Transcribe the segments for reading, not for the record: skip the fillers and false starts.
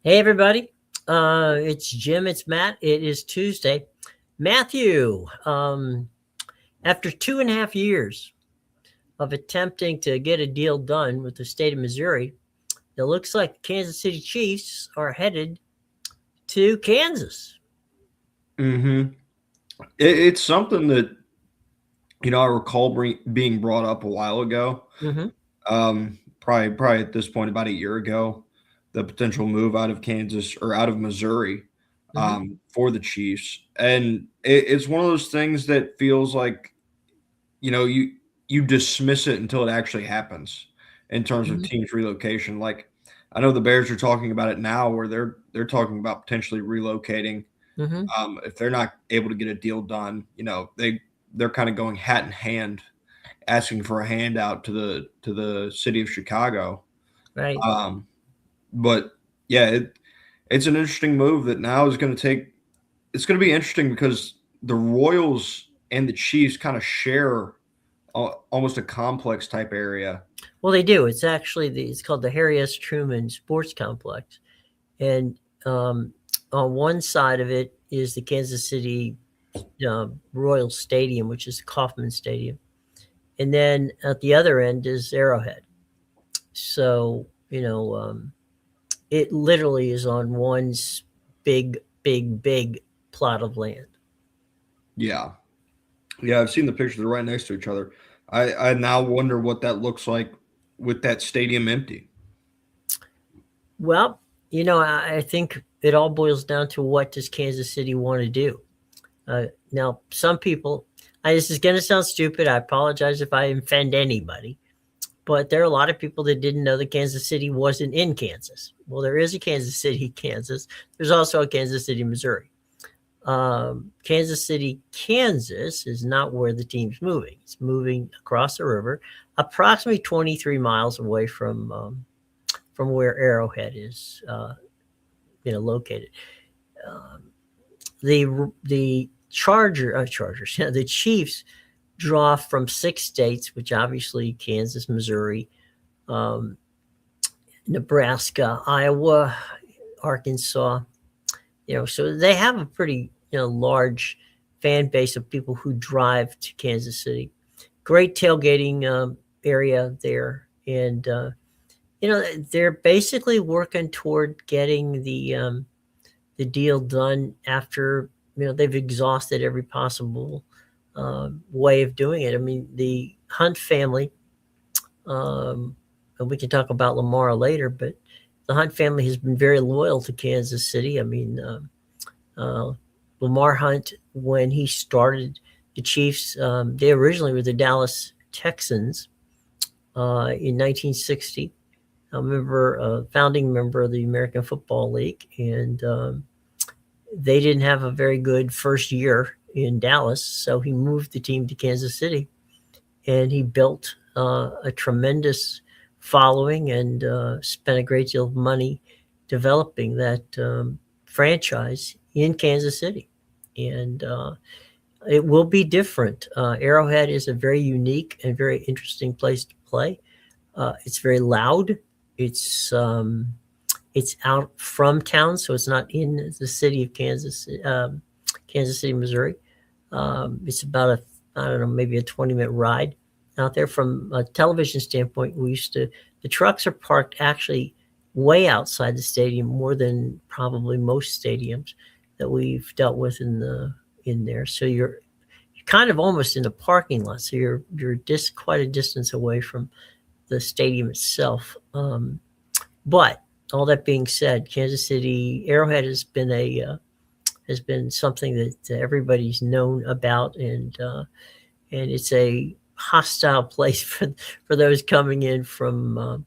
Hey, everybody. It's Jim. It's Matt. It is Tuesday. Matthew, after 2.5 years of attempting to get a deal done with the state of Missouri, it looks like the Kansas City Chiefs are headed to Kansas. Mm-hmm. It's something that I recall being brought up a while ago. Mm-hmm. Probably at this point about a year ago, the potential move out of Kansas or out of Missouri, Mm-hmm. for the Chiefs, and it's one of those things that feels like you dismiss it until it actually happens in terms of Mm-hmm. teams relocation. Like I know the Bears are talking about it now, where they're talking about potentially relocating. Mm-hmm. If they're not able to get a deal done, they're kind of going hat in hand, asking for a handout to the city of Chicago. Right. Um, but yeah, it's an interesting move that now is going to take. It's going to be interesting because the Royals and the Chiefs kind of share almost a complex type area. Well, they do. It's called the Harry S. Truman Sports Complex, and on one side of it is the Kansas City Royal Stadium, which is Kauffman Stadium. And then at the other end is Arrowhead. So, it literally is on one big, big, big plot of land. Yeah, yeah, I've seen the pictures. They're right next to each other. I now wonder what that looks like with that stadium empty. Well, I think it all boils down to what does Kansas City want to do. Now, some people, this is going to sound stupid. I apologize if I offend anybody. But there are a lot of people that didn't know that Kansas City wasn't in Kansas. Well, there is a Kansas City, Kansas. There's also a Kansas City, Missouri. Kansas City, Kansas is not where the team's moving. It's moving across the river, approximately 23 miles away from where Arrowhead is, located. Um, the Chargers, the Chiefs draw from 6 states, which obviously Kansas, Missouri, um, Nebraska, Iowa, Arkansas. So they have a pretty large fan base of people who drive to Kansas City. Great tailgating area there, and they're basically working toward getting the deal done after they've exhausted every possible way of doing it. I mean, the Hunt family, and we can talk about Lamar later, but the Hunt family has been very loyal to Kansas City. I mean, uh, Lamar Hunt, when he started the Chiefs, they originally were the Dallas Texans in 1960. Founding member of the American Football League, and they didn't have a very good first year in Dallas, so he moved the team to Kansas City, and he built a tremendous following and spent a great deal of money developing that franchise in Kansas City. And it will be different. Arrowhead is a very unique and very interesting place to play. It's very loud. It's it's out from town, so it's not in the city of Kansas City, Missouri. It's about I don't know, maybe a 20-minute ride out there. From a television standpoint, the trucks are parked actually way outside the stadium, more than probably most stadiums that we've dealt with in there. So you're kind of almost in the parking lot. So you're quite a distance away from the stadium itself. But all that being said, Kansas City Arrowhead has been something that everybody's known about, and it's a hostile place for those coming in from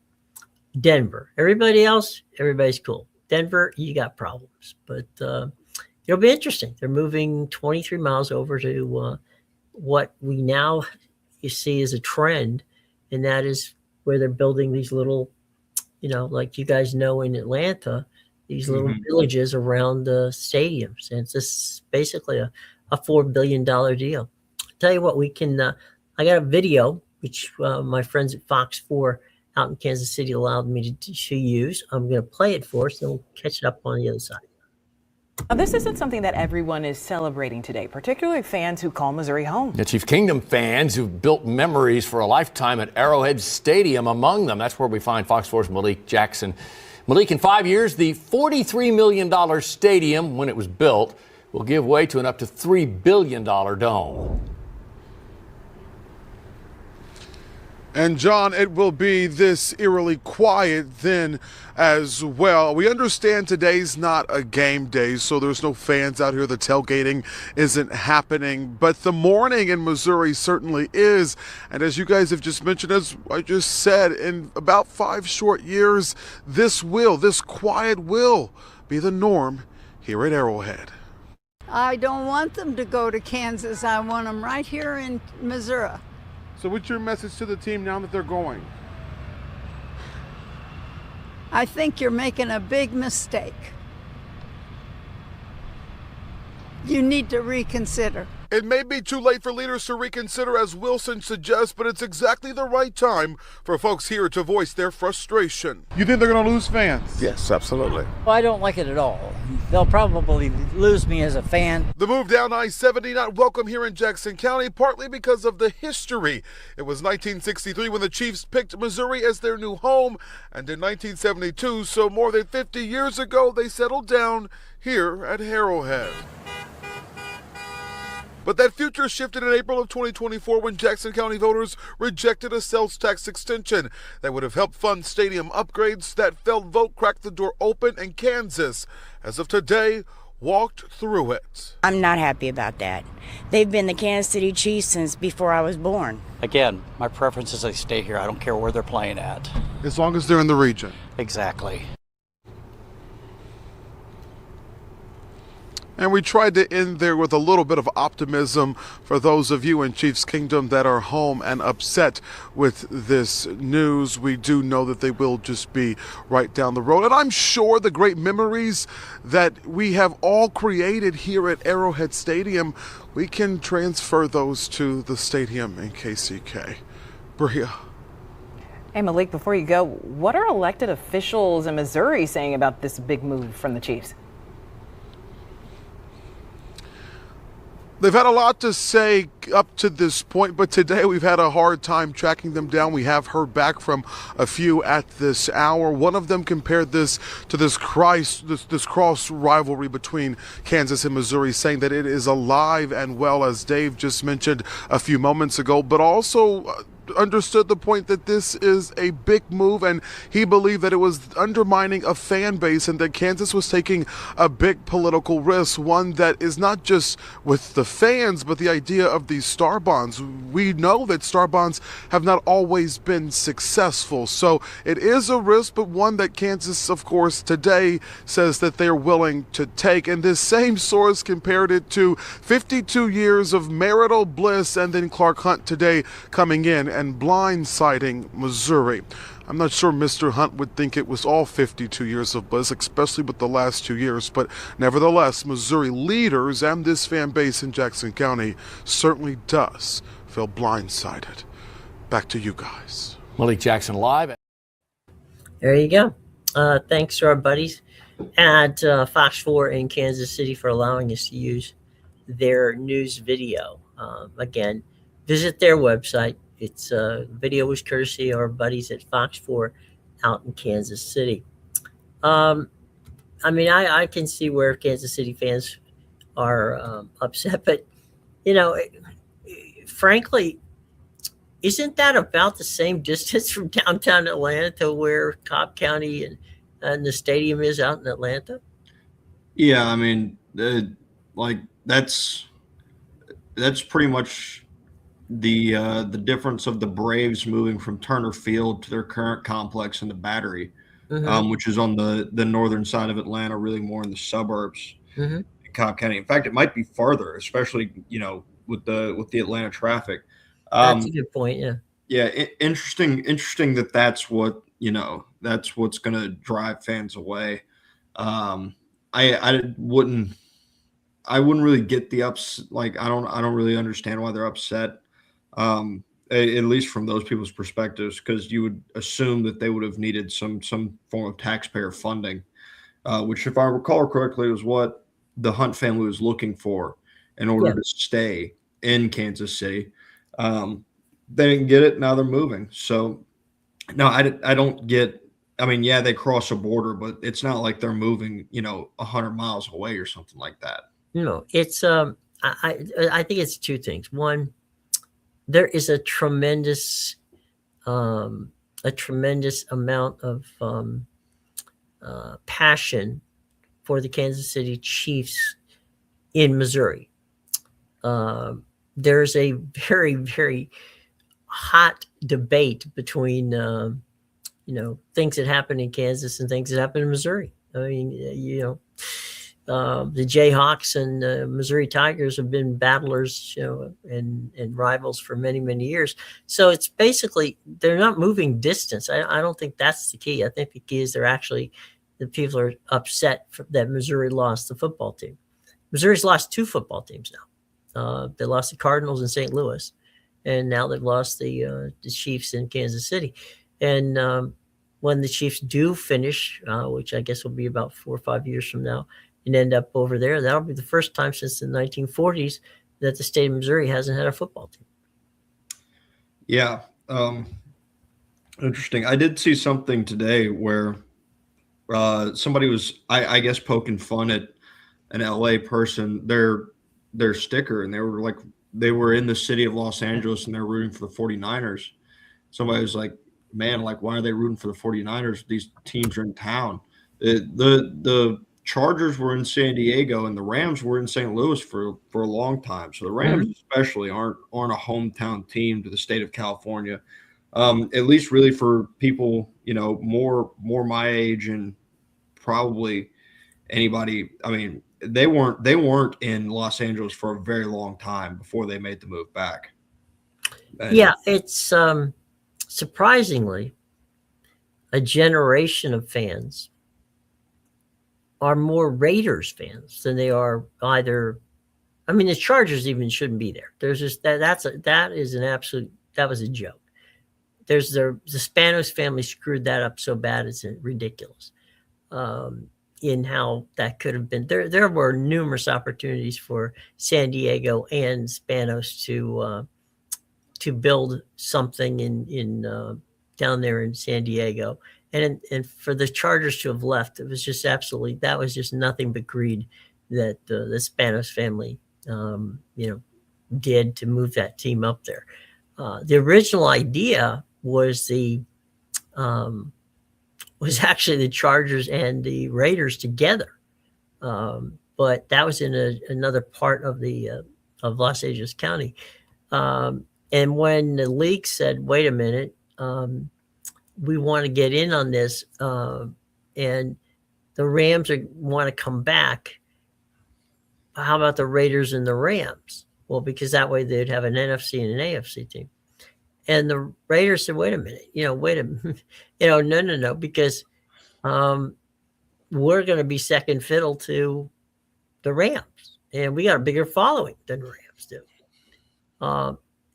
Denver. Everybody's cool. Denver, you got problems, but it'll be interesting. They're moving 23 miles over to what we now you see as a trend, and that is where they're building these little, like you guys know in Atlanta, these little Hmm. villages around the stadiums. And it's just basically a $4 billion deal. Tell you what, I got a video, which my friends at Fox 4 out in Kansas City allowed me to use. I'm going to play it for us, and we'll catch it up on the other side. Now, this isn't something that everyone is celebrating today, particularly fans who call Missouri home. The Chief Kingdom fans who've built memories for a lifetime at Arrowhead Stadium among them. That's where we find Fox 4's Malik Jackson. Malik, in 5 years, the $43 million stadium, when it was built, will give way to an up to $3 billion dome. And John, it will be this eerily quiet then as well. We understand today's not a game day, so there's no fans out here. The tailgating isn't happening, but the morning in Missouri certainly is. And as you guys have just mentioned, as I just said, in about 5 short years, this quiet will be the norm here at Arrowhead. I don't want them to go to Kansas. I want them right here in Missouri. So what's your message to the team now that they're going? I think you're making a big mistake. You need to reconsider. It may be too late for leaders to reconsider, as Wilson suggests, but it's exactly the right time for folks here to voice their frustration. You think they're going to lose fans? Yes, absolutely. Well, I don't like it at all. They'll probably lose me as a fan. The move down I-70 not welcome here in Jackson County, partly because of the history. It was 1963 when the Chiefs picked Missouri as their new home, and in 1972, so more than 50 years ago, they settled down here at Arrowhead. But that future shifted in April of 2024 when Jackson County voters rejected a sales tax extension that would have helped fund stadium upgrades. That failed vote cracked the door open, and Kansas, as of today, walked through it. I'm not happy about that. They've been the Kansas City Chiefs since before I was born. Again, my preference is they stay here. I don't care where they're playing at. As long as they're in the region. Exactly. And we tried to end there with a little bit of optimism for those of you in Chiefs Kingdom that are home and upset with this news. We do know that they will just be right down the road. And I'm sure the great memories that we have all created here at Arrowhead Stadium, we can transfer those to the stadium in KCK. Bria. Hey, Malik, before you go, what are elected officials in Missouri saying about this big move from the Chiefs? They've had a lot to say up to this point, but today we've had a hard time tracking them down. We have heard back from a few at this hour. One of them compared this to this cross rivalry between Kansas and Missouri, saying that it is alive and well, as Dave just mentioned a few moments ago, but also understood the point that this is a big move, and he believed that it was undermining a fan base and that Kansas was taking a big political risk, one that is not just with the fans, but the idea of these star bonds. We know that star bonds have not always been successful, so it is a risk, but one that Kansas, of course, today says that they're willing to take. And this same source compared it to 52 years of marital bliss, and then Clark Hunt today coming in and blindsiding Missouri. I'm not sure Mr. Hunt would think it was all 52 years of bliss, especially with the last 2 years, but nevertheless, Missouri leaders and this fan base in Jackson County certainly does feel blindsided. Back to you guys. Malik Jackson live. There you go. Thanks to our buddies at Fox 4 in Kansas City for allowing us to use their news video. Again, visit their website. It's video was courtesy of our buddies at Fox 4 out in Kansas City. I mean, I can see where Kansas City fans are upset, but frankly, isn't that about the same distance from downtown Atlanta to where Cobb County and the stadium is out in Atlanta? Yeah, I mean, that's pretty much the difference of the Braves moving from Turner Field to their current complex in the Battery, which is on the northern side of Atlanta, really more in the suburbs in Cobb County. In fact, it might be farther, especially with the Atlanta traffic. That's a good point. Yeah, interesting that's what that's what's going to drive fans away. I wouldn't really get the ups. Like I don't really understand why they're upset. at least from those people's perspectives, because you would assume that they would have needed some form of taxpayer funding, which, if I recall correctly, was what the Hunt family was looking for in order Yeah. to stay in Kansas City. They didn't get it. Now they're moving. So no, I don't get. I mean, yeah, they cross a border, but it's not like they're moving, 100 miles away or something like that. It's I think it's two things. One, there is a tremendous amount of passion for the Kansas City Chiefs in Missouri. There's a very, very hot debate between things that happen in Kansas and things that happen in Missouri. I mean, the Jayhawks and Missouri Tigers have been battlers, and rivals for many, many years. So it's basically they're not moving distance. I don't think that's the key. I think the key is the people are upset that Missouri lost the football team. Missouri's lost two football teams now. They lost the Cardinals in St. Louis, and now they've lost the Chiefs in Kansas City. And when the Chiefs do finish, which I guess will be about 4 or 5 years from now, and end up over there, that'll be the first time since the 1940s that the state of Missouri hasn't had a football team. Yeah. Interesting. I did see something today where somebody was, I guess, poking fun at an LA person, their sticker, and they were in the city of Los Angeles and they're rooting for the 49ers. Somebody was like, man, like, why are they rooting for the 49ers? These teams are in town. The Chargers were in San Diego and the Rams were in St. Louis for a long time. So the Rams especially aren't a hometown team to the state of California. At least really for people, more my age and probably anybody. I mean, they weren't in Los Angeles for a very long time before they made the move back. And yeah, it's surprisingly a generation of fans are more Raiders fans than they are either. I mean, the Chargers even shouldn't be there. There's just that was a joke. There's the Spanos family screwed that up so bad it's ridiculous. In how that could have been. There were numerous opportunities for San Diego and Spanos to build something in down there in San Diego, and for the Chargers to have left, it was just that was just nothing but greed that the Spanos family did to move that team up there. The original idea was was actually the Chargers and the Raiders together. But that was in another part of of Los Angeles County. And when the league said, wait a minute, we want to get in on this, and the Rams want to come back, how about the Raiders and the Rams? Well, because that way they'd have an NFC and an AFC team. And the Raiders said, wait a minute, no, because we're going to be second fiddle to the Rams, and we got a bigger following than the Rams do.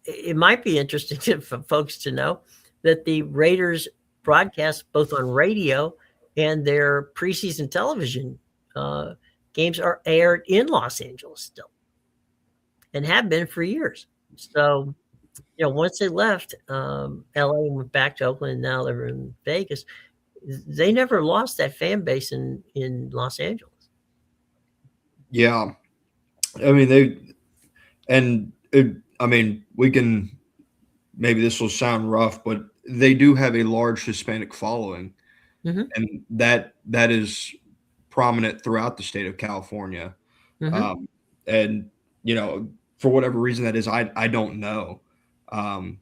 It might be interesting for folks to know that the Raiders broadcast both on radio and their preseason television games are aired in Los Angeles still and have been for years. So, once they left LA and went back to Oakland, now they're in Vegas, they never lost that fan base in Los Angeles. yeah, I mean, we can, maybe this will sound rough, but they do have a large Hispanic following, and that is prominent throughout the state of California. And for whatever reason that is, I don't know.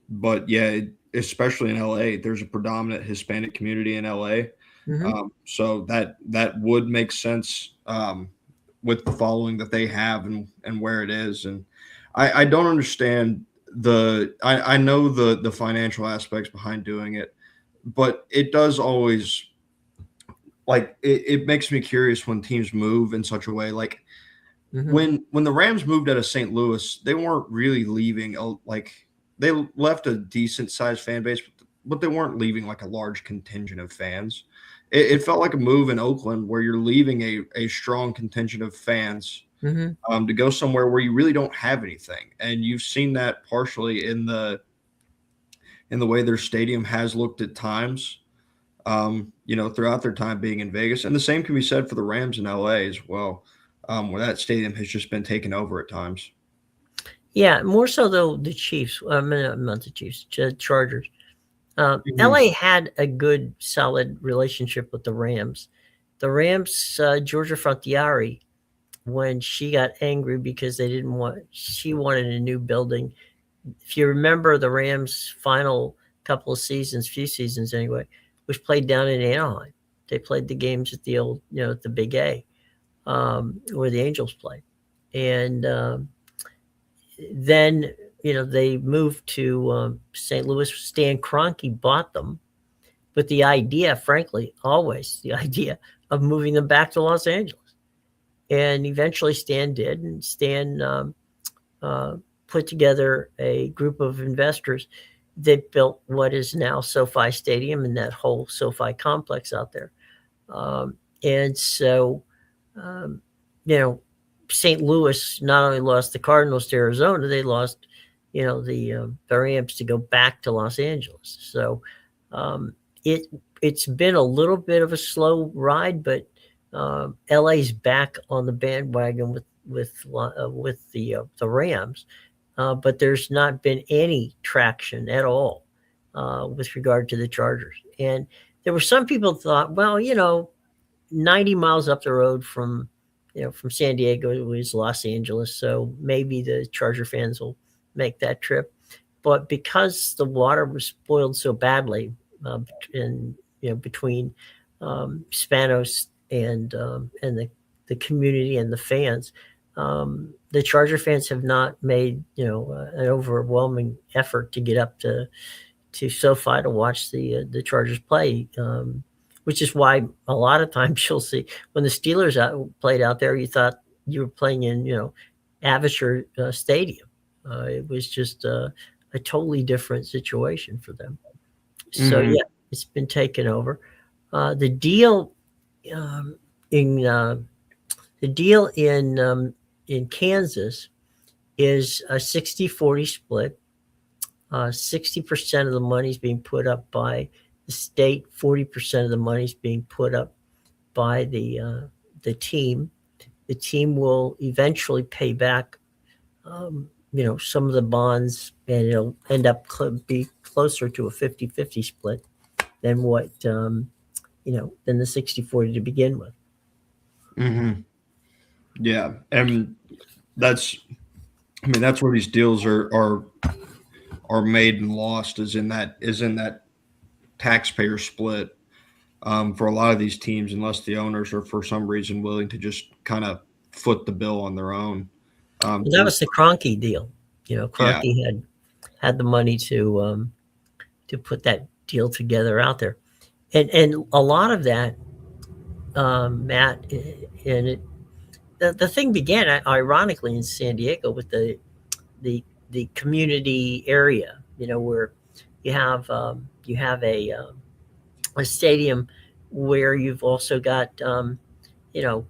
But yeah, especially in LA, there's a predominant Hispanic community in LA. So that would make sense with the following that they have and where it is. And I don't understand I know the financial aspects behind doing it, but it does always, like, it makes me curious when teams move in such a way. Like when the Rams moved out of St. Louis, they weren't really leaving they left a decent sized fan base, but they weren't leaving like a large contingent of fans. It felt like a move in Oakland where you're leaving a strong contingent of fans to go somewhere where you really don't have anything. And you've seen that partially in the way their stadium has looked at times, throughout their time being in Vegas. And the same can be said for the Rams in LA as well, where that stadium has just been taken over at times. Yeah, more so though the Chiefs. Not the Chiefs, Chargers. LA had a good, solid relationship with the Rams. The Rams, Georgia Frontiere, when she got angry because she wanted a new building. If you remember, the Rams' final few seasons anyway, was played down in Anaheim. They played the games at the old, at the Big A, where the Angels play. And then, they moved to St. Louis. Stan Kroenke bought them with the idea, frankly, always the idea of moving them back to Los Angeles. And eventually Stan did, and Stan put together a group of investors that built what is now SoFi Stadium and that whole SoFi complex out there. And so, St. Louis not only lost the Cardinals to Arizona, they lost, the Rams to go back to Los Angeles. So it's been a little bit of a slow ride, but LA's back on the bandwagon with the Rams. But there's not been any traction at all with regard to the Chargers. And there were some people thought, well, 90 miles up the road from San Diego is Los Angeles, so maybe the Charger fans will make that trip. But because the water was spoiled so badly between Spanos and the community and the fans, the Charger fans have not made an overwhelming effort to get up to SoFi to watch the Chargers play, which is why a lot of times you'll see when the Steelers played out there, you thought you were playing in Avisher Stadium. It was just a totally different situation for them. So yeah, it's been taken over. The deal in Kansas is a 60-40 split. 60% of the money is being put up by the state. 40% of the money is being put up by the team. The team will eventually pay back, some of the bonds, and it'll end up be closer to a 50-50 split than what than the 60-40 to begin with. Yeah, and that's where these deals are made and lost is in that taxpayer split for a lot of these teams, unless the owners are for some reason willing to just kind of foot the bill on their own. That was the Kroenke deal. Kroenke had the money to put that deal together out there, and a lot of that, Matt, and it. The thing began ironically in San Diego with the community area, where you have a stadium where you've also got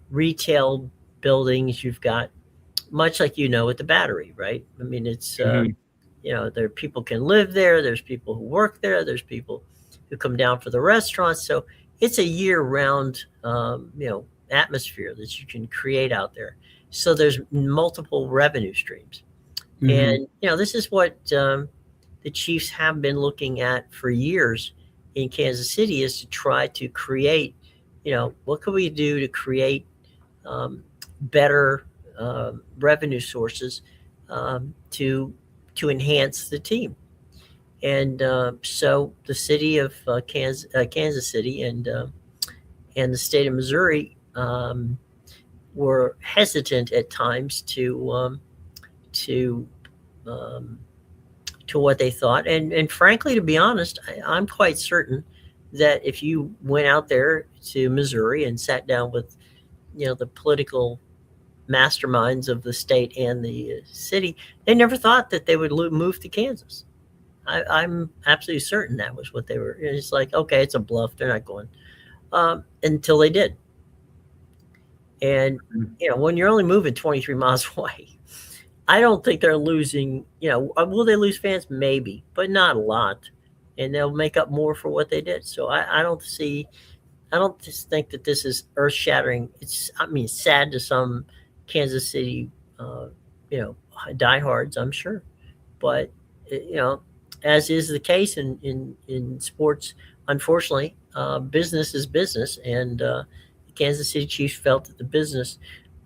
retail buildings. You've got much like at the Battery, right? I mean, it's there people can live there. There's people who work there. There's people who come down for the restaurants. So it's a year-round atmosphere that you can create out there. So there's multiple revenue streams. And this is what the Chiefs have been looking at for years in Kansas City, is to try to create, what can we do to create better revenue sources to enhance the team. And so the city of Kansas City and the state of Missouri were hesitant at times to what they thought, and frankly, to be honest, I'm quite certain that if you went out there to Missouri and sat down with the political masterminds of the state and the city, they never thought that they would move to Kansas. I'm absolutely certain that was what they were. It's like, okay, it's a bluff. They're not going until they did. And when you're only moving 23 miles away, I don't think they're losing. Will they lose fans? Maybe, but not a lot, and they'll make up more for what they did. So I don't see. I don't just think that this is earth shattering. Sad to some Kansas City, diehards, I'm sure, but as is the case in sports, unfortunately, business is business, and the Kansas City Chiefs felt that the business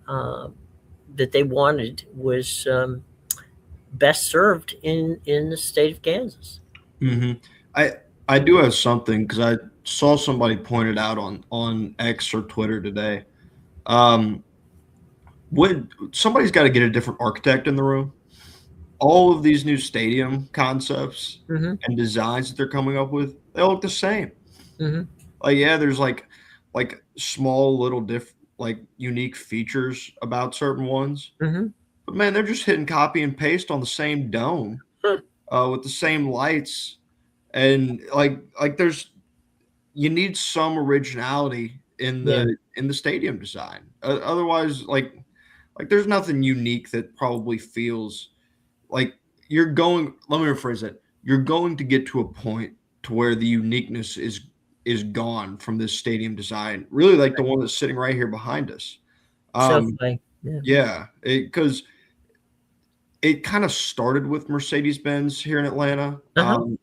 that they wanted was best served in the state of Kansas. Mm-hmm. I do have something because I saw somebody point it out on X or Twitter today. When somebody's got to get a different architect in the room, all of these new stadium concepts and designs that they're coming up with, they all look the same. Like, yeah, there's like small little unique features about certain ones, but man, they're just hitting copy and paste on the same dome with the same lights, and you need some originality in the stadium design. Otherwise, there's nothing unique that probably feels like you're going. Let me rephrase that. You're going to get to a point to where the uniqueness is gone from this stadium design. Really, like the one that's sitting right here behind us. Yeah, because it kind of started with Mercedes-Benz here in Atlanta.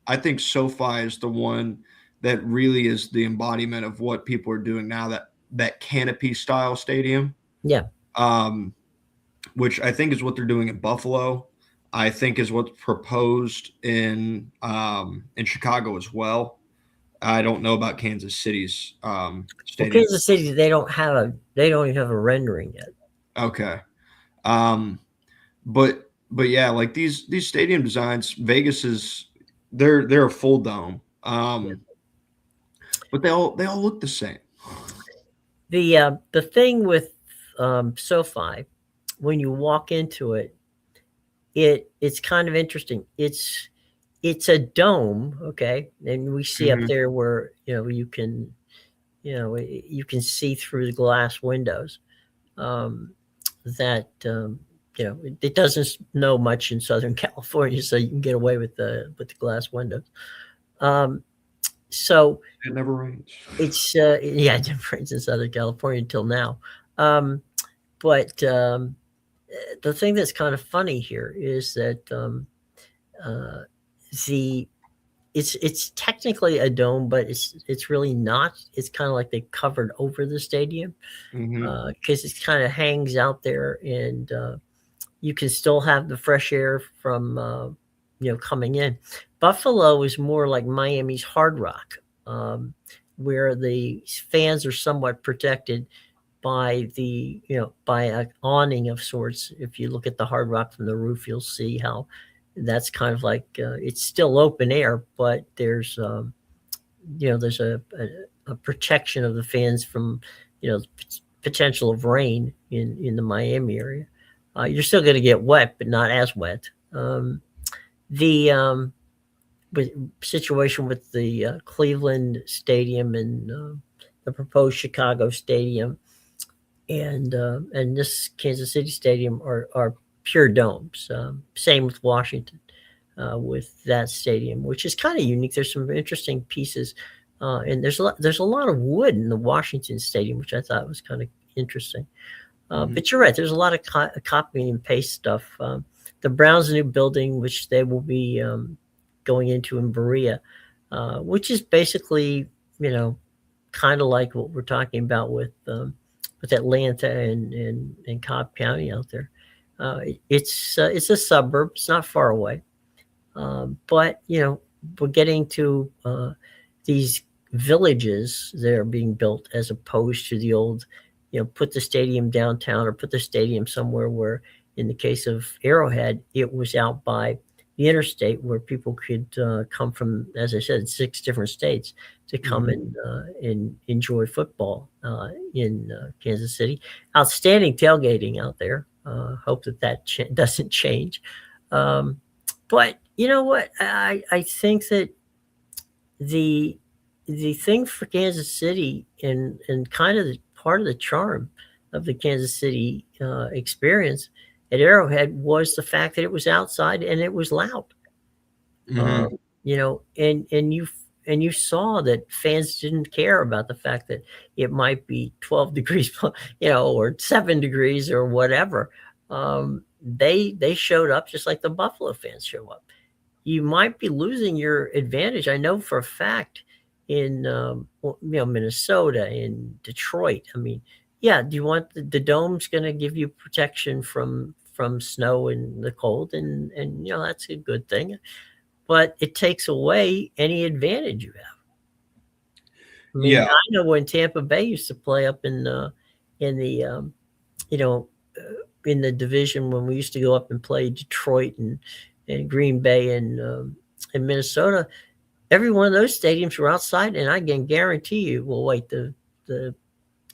I think SoFi is the one that really is the embodiment of what people are doing now. That canopy style stadium. Yeah. Which I think is what they're doing in Buffalo. I think is what's proposed in Chicago as well. I don't know about Kansas City's stadium. Well, Kansas City, they don't even have a rendering yet. Okay. But yeah, like these stadium designs, Vegas is they're a full dome. But they all look the same. The thing with SoFi, when you walk into it, it's kind of interesting. It's a dome, okay, and we see up there where you can see through the glass windows. It doesn't snow much in Southern California, so you can get away with the glass windows. So it never rains. It's it never rains in Southern California until now. But the thing that's kind of funny here is that it's technically a dome, but it's really not. It's kind of like they covered over the stadium because it kind of hangs out there, and you can still have the fresh air from coming in. Buffalo is more like Miami's Hard Rock, where the fans are somewhat protected by by an awning of sorts. If you look at the Hard Rock from the roof, you'll see how that's kind of like it's still open air, but there's there's a protection of the fans from potential of rain in the Miami area. You're still going to get wet, but not as wet. The situation with the Cleveland Stadium and the proposed Chicago Stadium and this Kansas City Stadium are pure domes. Same with Washington, with that stadium, which is kind of unique. There's some interesting pieces, and there's a lot of wood in the Washington Stadium, which I thought was kind of interesting. But you're right. There's a lot of copy and paste stuff. The Browns' new building, which they will be going into in Berea, which is basically kind of like what we're talking about with Atlanta and Cobb County out there. It's a suburb. It's not far away, but we're getting to these villages that are being built as opposed to the old, put the stadium downtown or put the stadium somewhere where, in the case of Arrowhead, it was out by the interstate where people could come from, as I said, 6 different states to come and enjoy football in Kansas City. Outstanding tailgating out there. Hope that doesn't change. But You know what? I think that the thing for Kansas City and kind of part of the charm of the Kansas City experience at Arrowhead was the fact that it was outside and it was loud. Mhm. And you saw that fans didn't care about the fact that it might be 12 degrees, or 7 degrees or whatever. They showed up just like the Buffalo fans show up. You might be losing your advantage. I know for a fact in Minnesota, in Detroit. I mean, yeah, do you want the dome's going to give you protection from snow and the cold, and that's a good thing, but it takes away any advantage you have. I mean, Yeah. I know when Tampa Bay used to play up in the you know in the division, when we used to go up and play Detroit and Green Bay and Minnesota, every one of those stadiums were outside, and I can guarantee you. Well, wait, the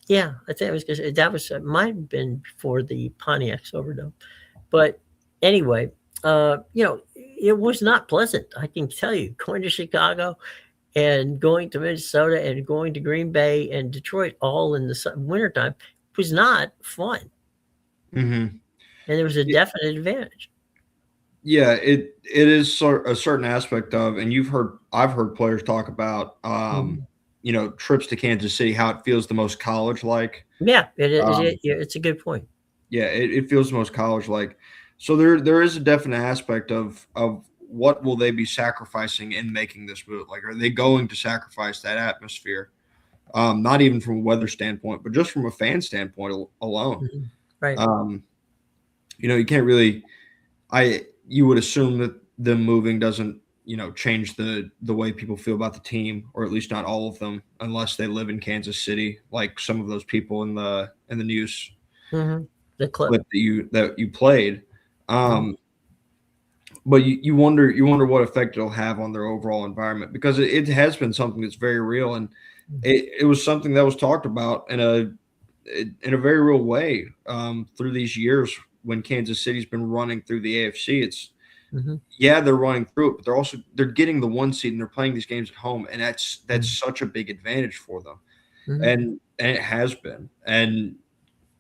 yeah, I think it was because that was might have been before the Pontiac Silverdome, but anyway, it was not pleasant. I can tell you, going to Chicago and going to Minnesota and going to Green Bay and Detroit all in the wintertime was not fun, Mhm. and there was a definite advantage. Yeah, it is a certain aspect of, and I've heard players talk about, Mhm. trips to Kansas City, how it feels the most college like. Yeah, Um, it's a good point. yeah, it feels the most college like. So there is a definite aspect of what will they be sacrificing in making this move? Like, are they going to sacrifice that atmosphere? Not even from a weather standpoint, but just from a fan standpoint alone. Mhm. Right. You can't really. You would assume that them moving doesn't, change the way people feel about the team, or at least not all of them, unless they live in Kansas City, like some of those people in the news Mhm. The clip. clip that you played. Mhm. But you wonder what effect it'll have on their overall environment, because it has been something that's very real, and it was something that was talked about in a very real way through these years when Kansas City's been running through the AFC. It's Mhm. Yeah, they're running through it, but they're getting the 1 seed and they're playing these games at home, and that's Mhm. such a big advantage for them, Mhm. and it has been. And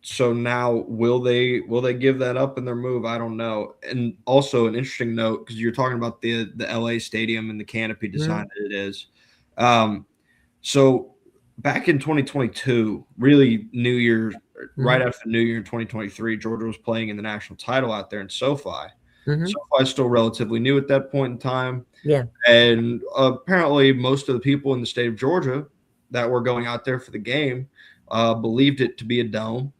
so now will they give that up in their move? I don't know. And also an interesting note, because you're talking about the LA stadium and the canopy design Mhm. that it is. Um, so back in 2022, really New Year, right Mhm. after New Year in 2023, Georgia was playing in the national title out there in SoFi. Mhm. SoFi is still relatively new at that point in time, Yeah. and apparently most of the people in the state of Georgia that were going out there for the game believed it to be a dome,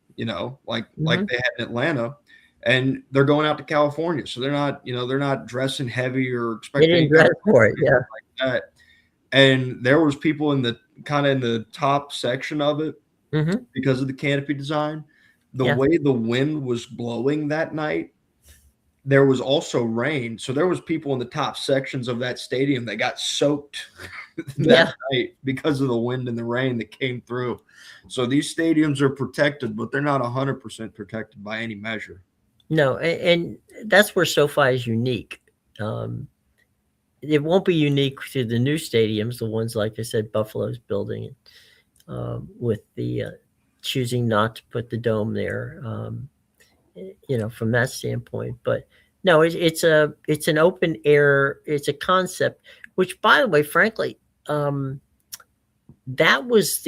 like Mhm. they had in Atlanta, and they're going out to California, so they're not dressing heavy or They expecting didn't any kind dress of for it. Yeah. like that. And there was people in the top section of it Mhm. because of the canopy design. The Yeah. way the wind was blowing that night, there was also rain, so there was people in the top sections of that stadium that got soaked that Yeah. night because of the wind and the rain that came through. So these stadiums are protected, but they're not 100% protected by any measure. No, and that's where SoFi is unique. Um, it won't be unique to the new stadiums, the ones like I said, Buffalo's building, with the choosing not to put the dome there. From that standpoint, but no, it's an open air. It's a concept, which, by the way, frankly, that was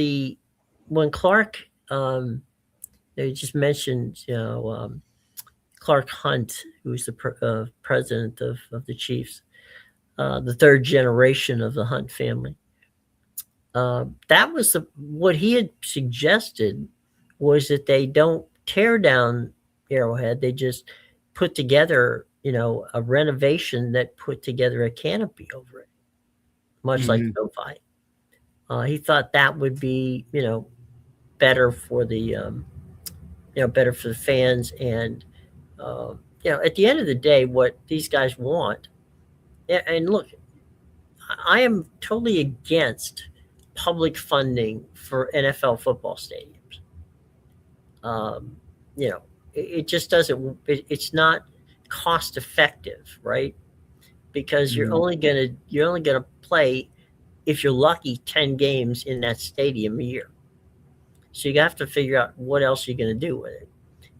when Clark. They just mentioned, Clark Hunt, who's the president of the Chiefs, the third generation of the Hunt family. That was what he had suggested, was that they don't tear down Arrowhead. They just put together, a renovation that put together a canopy over it, much like Mhm. SoFi. He thought that would be, better for better for the fans. And, at the end of the day, what these guys want, and look, I am totally against public funding for NFL football stadiums. Um, you know, it just doesn't. It's not cost effective, right? because you're only gonna play, if you're lucky, 10 games in that stadium a year. So you have to figure out what else you're going to do with it.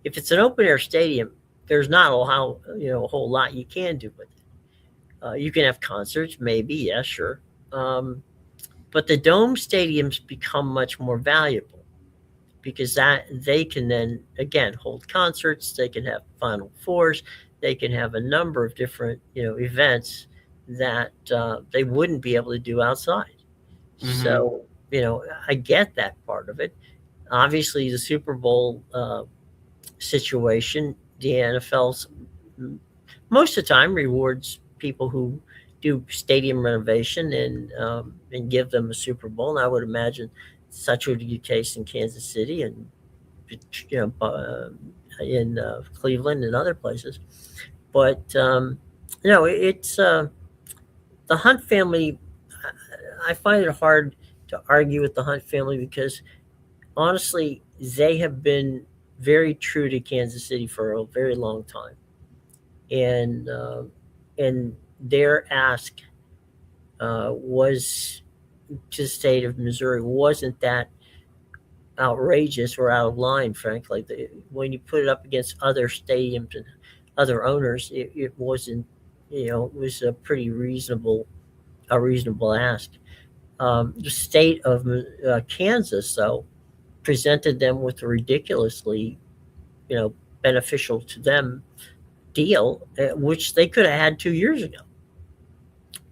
If it's an open air stadium, there's not a whole lot you can do with it. You can have concerts, maybe, yeah, sure. But the dome stadiums become much more valuable because that they can then again hold concerts. They can have Final Fours. They can have a number of different events that they wouldn't be able to do outside. Mhm. So I get that part of it. Obviously, the Super Bowl situation, the NFL's most of the time rewards people who do stadium renovation and give them a Super Bowl. And I would imagine such would be the case in Kansas City and in Cleveland and other places. But it's the Hunt family. I find it hard to argue with the Hunt family because honestly, they have been very true to Kansas City for a very long time, and their ask was to the state of Missouri wasn't that outrageous or out of line. Frankly, when you put it up against other stadiums and other owners, it wasn't. It was a pretty reasonable ask. The state of Kansas, though, presented them with a ridiculously, beneficial to them deal, which they could have had 2 years ago.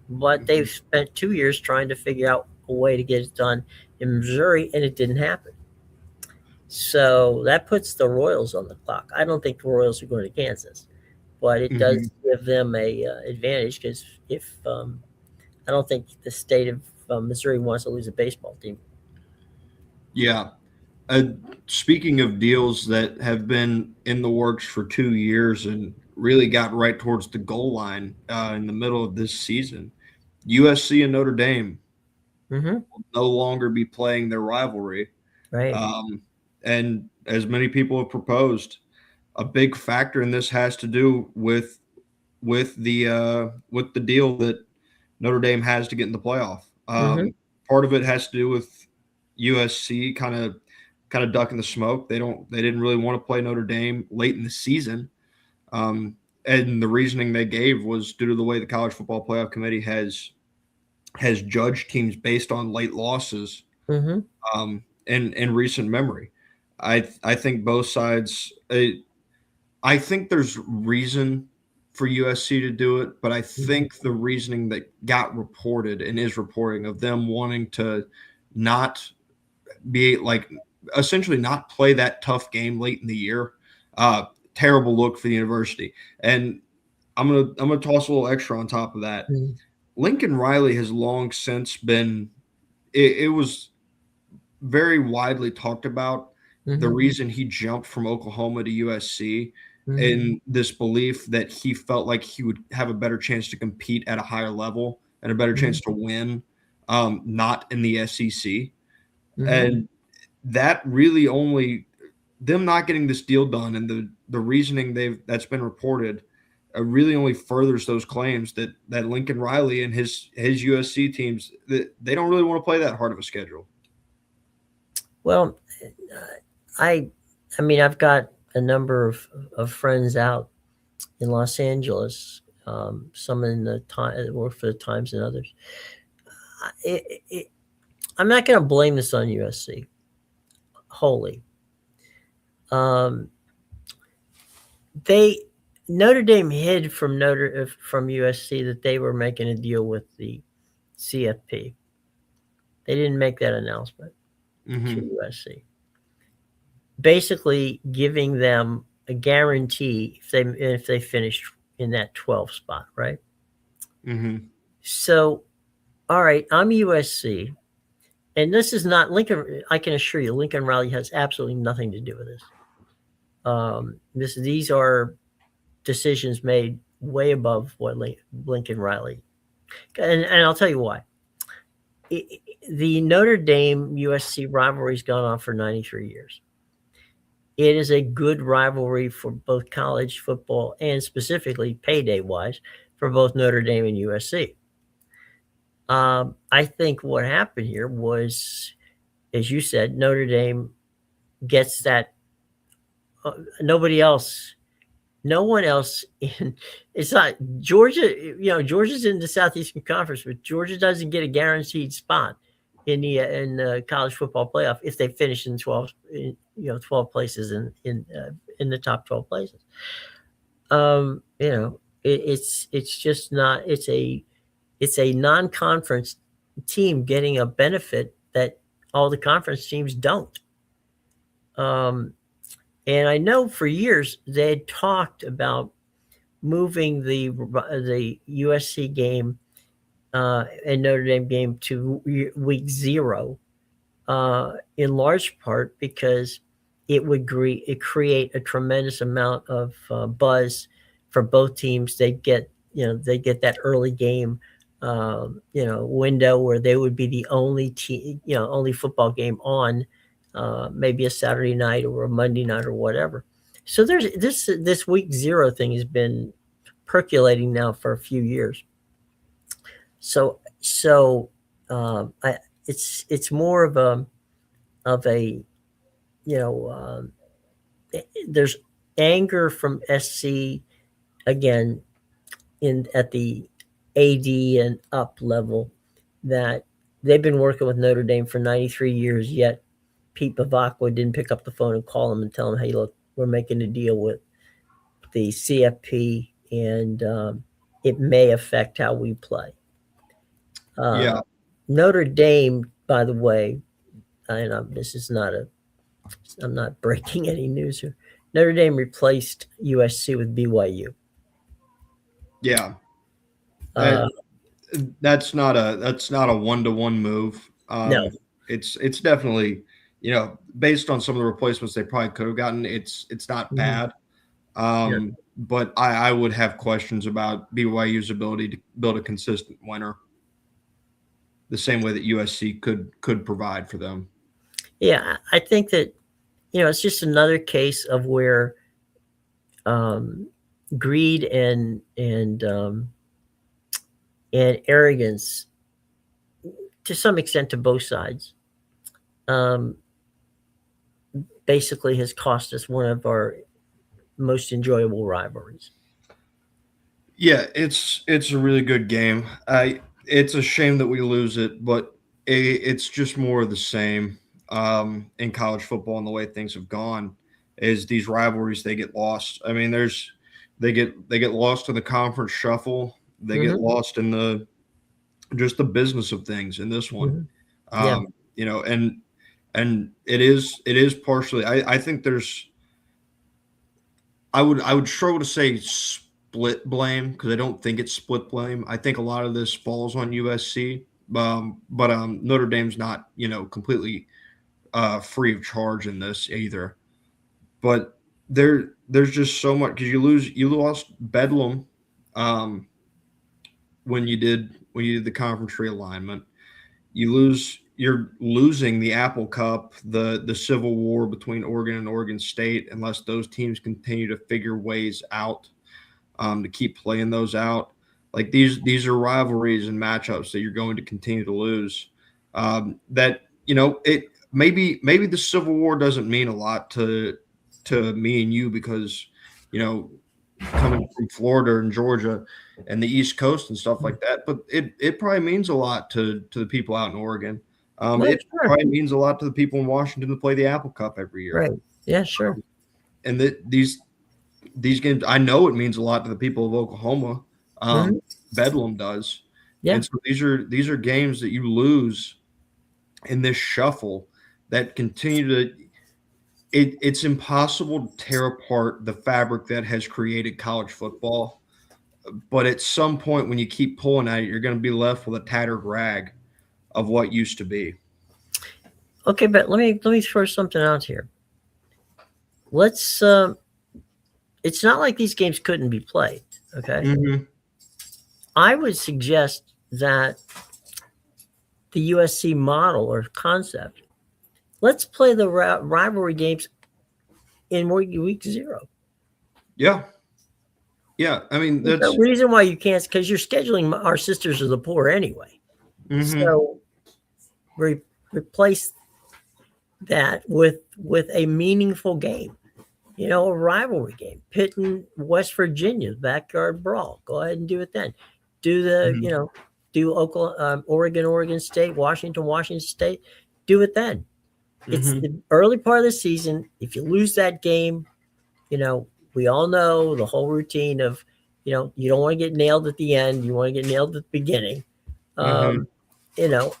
But they've spent 2 years trying to figure out a way to get it done in Missouri, and it didn't happen. So that puts the Royals on the clock. I don't think the Royals are going to Kansas, but it does give them a advantage because if I don't think the state of Missouri wants to lose a baseball team. Yeah. Speaking of deals that have been in the works for 2 years and really got right towards the goal line in the middle of this season, USC and Notre Dame will no longer be playing their rivalry. Right. And as many people have proposed, a big factor in this has to do with the deal that Notre Dame has to get in the playoff. Part of it has to do with USC kind of ducking the smoke. They didn't really want to play Notre Dame late in the season. And the reasoning they gave was due to the way the College Football Playoff Committee has judged teams based on late losses in recent memory. I think both sides I think there's reason for USC to do it, but I think the reasoning that got reported and is reporting of them wanting to not be essentially not play that tough game late in the year, terrible look for the university. And I'm gonna toss a little extra on top of that. Lincoln Riley has long since been it was very widely talked about the reason he jumped from Oklahoma to USC in this belief that he felt like he would have a better chance to compete at a higher level and a better chance to win, not in the SEC. And that really only them not getting this deal done and the reasoning that's been reported really only furthers those claims that Lincoln Riley and his USC teams that they don't really want to play that hard of a schedule. Well, I mean, I've got a number of friends out in Los Angeles, some in the time work for the Times and others. I'm not going to blame this on USC wholly. Notre Dame hid from USC that they were making a deal with the CFP. They didn't make that announcement to USC. Basically giving them a guarantee if they finished in that 12 spot, right? So, all right, I'm USC, and this is not Lincoln. I can assure you, Lincoln Riley has absolutely nothing to do with this. These are decisions made way above what Lincoln Riley, and I'll tell you why. The Notre Dame USC rivalry's gone on for 93 years. It is a good rivalry for both college football and specifically payday wise for both Notre Dame and USC. I think what happened here was, as you said, Notre Dame gets that. No one else it's not Georgia. Georgia's in the Southeastern Conference, but Georgia doesn't get a guaranteed spot in the college football playoff if they finish in 12 places in the top 12 places. It's just not. It's a non-conference team getting a benefit that all the conference teams don't. And I know for years they had talked about moving the USC game and Notre Dame game to week 0, in large part because it would create a tremendous amount of buzz for both teams. They get that early game window where they would be the only only football game on. Maybe a Saturday night or a Monday night or whatever. So there's this week 0 thing has been percolating now for a few years. So it's more of a there's anger from SC again at the AD and up level that they've been working with Notre Dame for 93 years, yet Pete Bavacqua didn't pick up the phone and call him and tell him, hey, look, we're making a deal with the CFP and it may affect how we play. Notre Dame, by the way, and I'm not breaking any news here. Notre Dame replaced USC with BYU. Yeah. That's not a one-to-one move. No. It's definitely, based on some of the replacements they probably could have gotten, it's not bad. But I would have questions about BYU's ability to build a consistent winner the same way that USC could provide for them. Yeah, I think that, it's just another case of where greed and arrogance, to some extent to both sides, basically has cost us one of our most enjoyable rivalries. Yeah, it's a really good game. It's a shame that we lose it, but it's just more of the same in college football and the way things have gone. Is these rivalries, they get lost. I mean, they get lost in the conference shuffle. They get lost in the business of things in this one. And it is partially. I think I would struggle to say split blame because I don't think it's split blame. I think a lot of this falls on USC, but Notre Dame's not completely free of charge in this either. But there's just so much because you lost Bedlam when you did the conference realignment. You're losing the Apple Cup, the civil war between Oregon and Oregon State, unless those teams continue to figure ways out to keep playing those out. Like these are rivalries and matchups that you're going to continue to lose. It maybe the Civil War doesn't mean a lot to me and you because coming from Florida and Georgia and the East Coast and stuff like that, but it probably means a lot to the people out in Oregon. It probably means a lot to the people in Washington to play the Apple Cup every year. Right. Yeah, sure. And these games, I know it means a lot to the people of Oklahoma. Bedlam does. Yeah. And so these are games that you lose in this shuffle that continue to. It's impossible to tear apart the fabric that has created college football. But at some point, when you keep pulling at it, you're going to be left with a tattered rag of what used to be. Okay, but let me throw something out here. Let's. It's not like these games couldn't be played. Okay. I would suggest that the USC model or concept. Let's play the rivalry games in week 0. Yeah. Yeah, I mean The that's reason why you can't, because you're scheduling our sisters of the poor anyway. mhm. So replace that with a meaningful game, a rivalry game. Pitt and West Virginia, backyard brawl. Go ahead and do it then. Do the, Mhm. do Oklahoma, Oregon State, Washington State. Do it then. It's Mhm. the early part of the season. If you lose that game, we all know the whole routine of, you don't want to get nailed at the end. You want to get nailed at the beginning. Mhm. You know,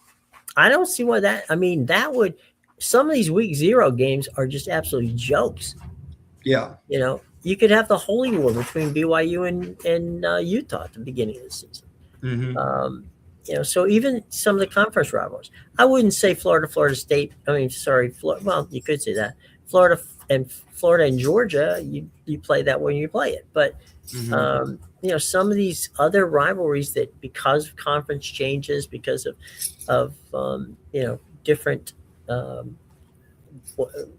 I don't see why that. I mean, some of these week zero games are just absolutely jokes. Yeah. You could have the holy war between BYU and Utah at the beginning of the season. Mhm. So even some of the conference rivals, I wouldn't say Florida State. I mean, sorry, well, you could say that Florida and Georgia, you play that when you play it. But Mhm. some of these other rivalries that, because of conference changes, because of different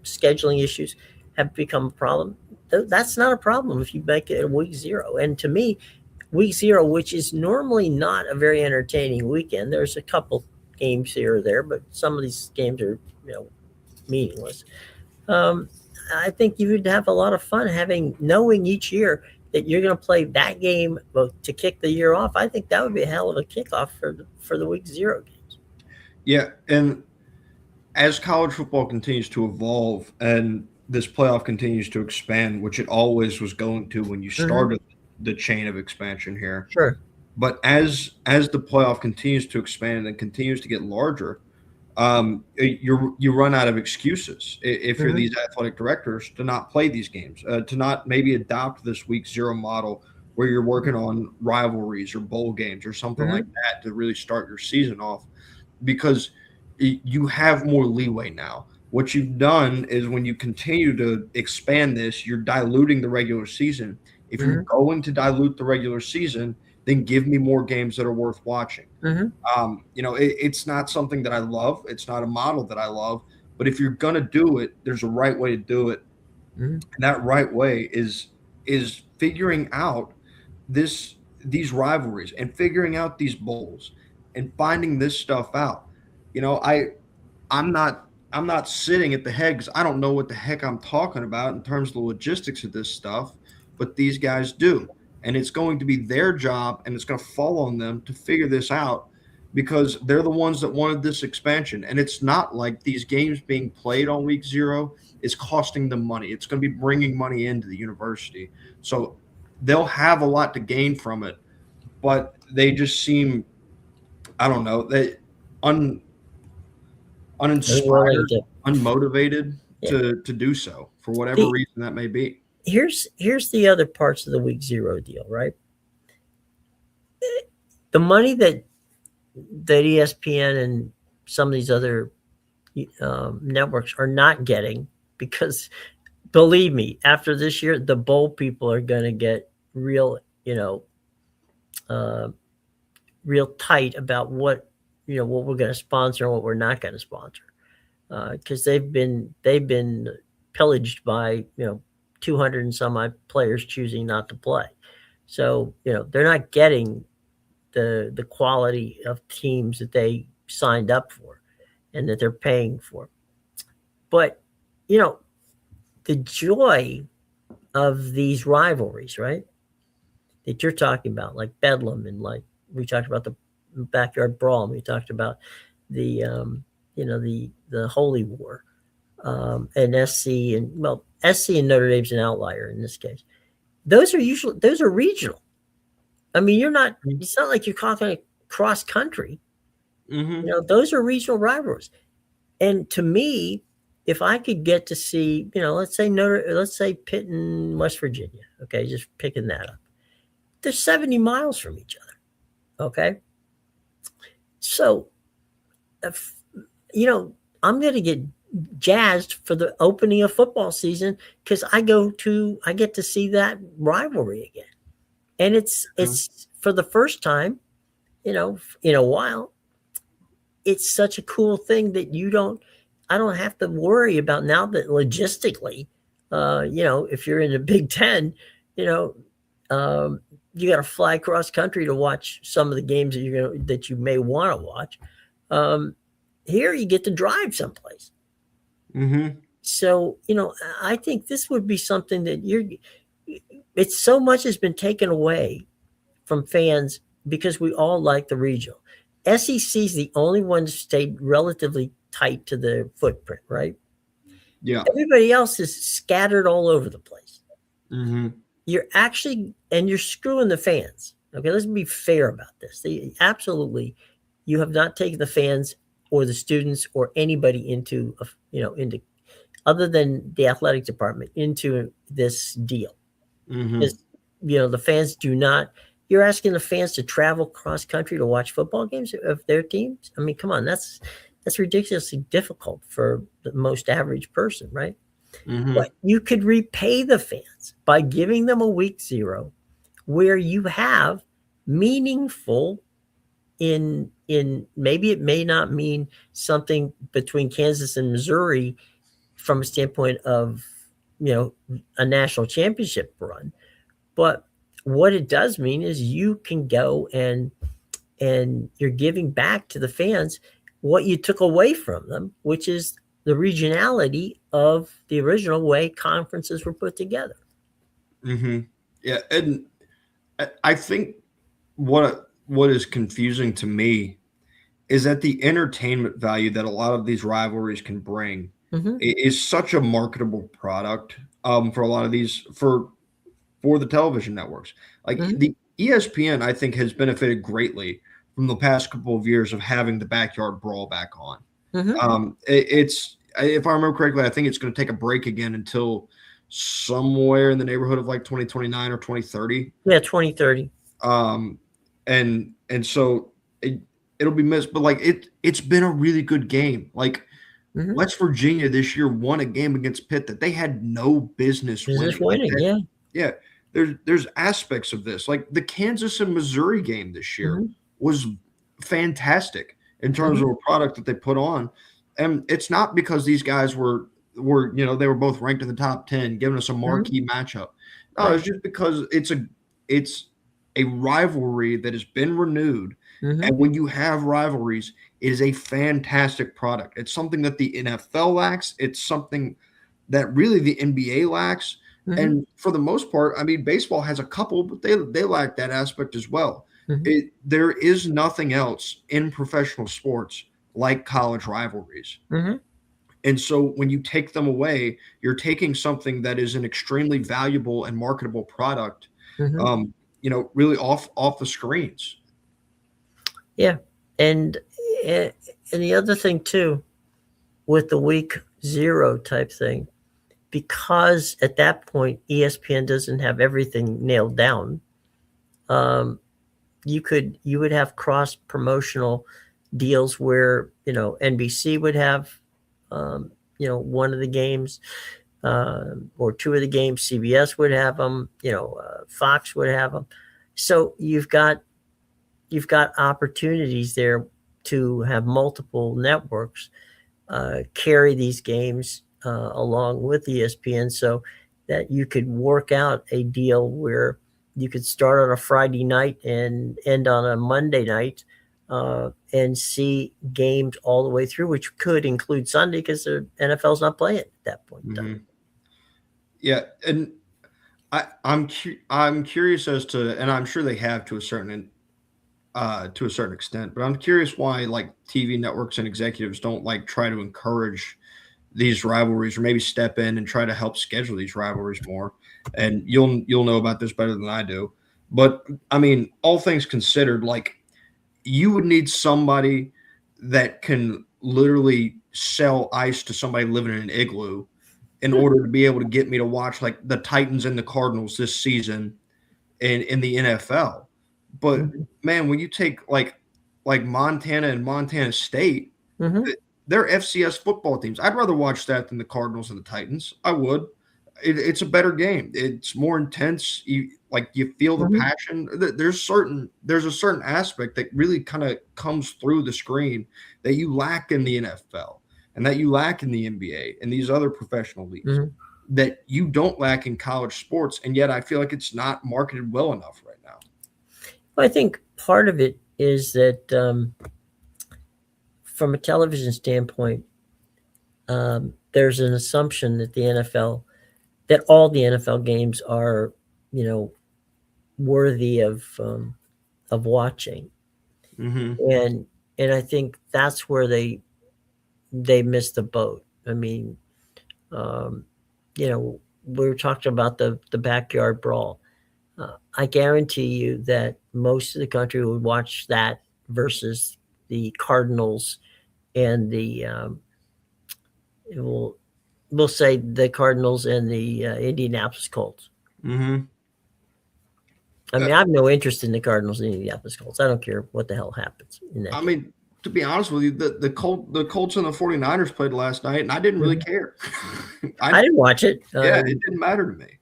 scheduling issues, have become a problem. That's not a problem if you make it a week zero. And to me, week zero, which is normally not a very entertaining weekend, there's a couple games here or there, but some of these games are meaningless. I think you would have a lot of fun knowing each year that you're going to play that game to kick the year off. I think that would be a hell of a kickoff for the week zero games. Yeah, and as college football continues to evolve and this playoff continues to expand, which it always was going to when you started the chain of expansion here. Sure. But as the playoff continues to expand and continues to get larger, you run out of excuses if you're these athletic directors to not play these games, to not maybe adopt this week zero model where you're working on rivalries or bowl games or something like that to really start your season off, because you have more leeway now. What you've done is, when you continue to expand this, you're diluting the regular season. If you're going to dilute the regular season, then give me more games that are worth watching. It's not something that I love. It's not a model that I love. But if you're going to do it, there's a right way to do it. And that right way is figuring out these rivalries and figuring out these bowls and finding this stuff out. I'm not sitting at the head because I don't know what the heck I'm talking about in terms of the logistics of this stuff, but these guys do. And it's going to be their job, and it's going to fall on them to figure this out, because they're the ones that wanted this expansion. And it's not like these games being played on week zero is costing them money. It's going to be bringing money into the university. So they'll have a lot to gain from it, but they just seem, I don't know, uninspired, unmotivated to do so for whatever reason that may be. Here's the other parts of the week zero deal, right? The money that ESPN and some of these other networks are not getting, because believe me, after this year, the bowl people are going to get real tight about what we're going to sponsor and what we're not going to sponsor, because they've been pillaged by 200 and some odd players choosing not to play. So they're not getting the quality of teams that they signed up for and that they're paying for. But the joy of these rivalries, right, that you're talking about, like Bedlam, and like we talked about the backyard brawl, and we talked about the the Holy War, and SC and Notre Dame's an outlier in this case. Those are regional. I mean, it's not like you're talking cross country. Those are regional rivalries. And to me, if I could get to see, let's say Pitt and West Virginia, okay, just picking that up. They're 70 miles from each other. Okay. So, if, I'm going to get jazzed for the opening of football season, because I get to see that rivalry again. And it's for the first time, in a while. It's such a cool thing that I don't have to worry about now that logistically, if you're in the Big Ten, You got to fly cross country to watch some of the games that you may want to watch. Here you get to drive someplace. Mm-hmm. So, I think this would be something that it's so much has been taken away from fans because we all like the regional. SEC is the only one that stayed relatively tight to the footprint, right? Yeah. Everybody else is scattered all over the place. Mm-hmm. You're screwing the fans. Okay, let's be fair about this. You have not taken the fans or the students or anybody into other than the athletic department into this deal. Mm-hmm. Because, the fans do not. You're asking the fans to travel cross country to watch football games of their teams. I mean, come on, that's ridiculously difficult for the most average person, right? Mm-hmm. But you could repay the fans by giving them a week 0 where you have meaningful in maybe it may not mean something between Kansas and Missouri from a standpoint of, a national championship run. But what it does mean is you can go and you're giving back to the fans what you took away from them, which is the regionality of the original way conferences were put together. Mm-hmm. Yeah, and I think what is confusing to me is that the entertainment value that a lot of these rivalries can bring is such a marketable product for a lot of these for the television networks. Like the ESPN, I think, has benefited greatly from the past couple of years of having the backyard brawl back on. It's, if I remember correctly, I think it's going to take a break again until somewhere in the neighborhood of like 2029 or 2030. Yeah, 2030. And so it'll be missed, but like it's been a really good game. Like West Virginia this year won a game against Pitt that they had no business winning. Like yeah. There's aspects of this, like the Kansas and Missouri game this year was fantastic in terms of a product that they put on. And it's not because these guys were they were both ranked in the top 10, giving us a marquee matchup. No, it's just because it's a rivalry that has been renewed. And when you have rivalries, it is a fantastic product. It's something that the NFL lacks. It's something that really the NBA lacks. And for the most part, I mean, baseball has a couple, but they lack that aspect as well. There is nothing else in professional sports like college rivalries. And so when you take them away, you're taking something that is an extremely valuable and marketable product, really off the screens. Yeah. And the other thing too, with the week 0 type thing, because at that point ESPN doesn't have everything nailed down, you would have cross promotional deals where NBC would have one of the games or 2 of the games, CBS would have them, Fox would have them. So you've got opportunities there to have multiple networks carry these games along with ESPN, so that you could work out a deal where you could start on a Friday night and end on a Monday night and see games all the way through, which could include Sunday because the NFL's not playing at that point in time. Yeah, and I'm curious as to, and I'm sure they have to a certain extent, but I'm curious why like TV networks and executives don't like try to encourage these rivalries, or maybe step in and try to help schedule these rivalries more. And you'll know about this better than I do. But I mean, all things considered, like you would need somebody that can literally sell ice to somebody living in an igloo in order to be able to get me to watch like the Titans and the Cardinals this season in the NFL. But man, when you take like Montana and Montana State, they're FCS football teams. I'd rather watch that than the Cardinals and the Titans. I would. It's a better game. It's more intense. You feel the passion. There's a certain aspect that really kind of comes through the screen that you lack in the NFL and that you lack in the NBA and these other professional leagues. that you don't lack in college sports, and yet I feel like it's not marketed well enough right now. I think part of it is that from a television standpoint, there's an assumption that that all the NFL games are, worthy of watching, and I think that's where they missed the boat. I mean, we were talking about the backyard brawl. I guarantee you that most of the country would watch that versus the Cardinals and the we'll say the Cardinals and the Indianapolis Colts. I mean, I have no interest in the Cardinals and Indianapolis Colts. I don't care what the hell happens in that. I mean, to be honest with you, the Colts and the 49ers played last night, and I didn't really care. I didn't watch it. Yeah, it didn't matter to me.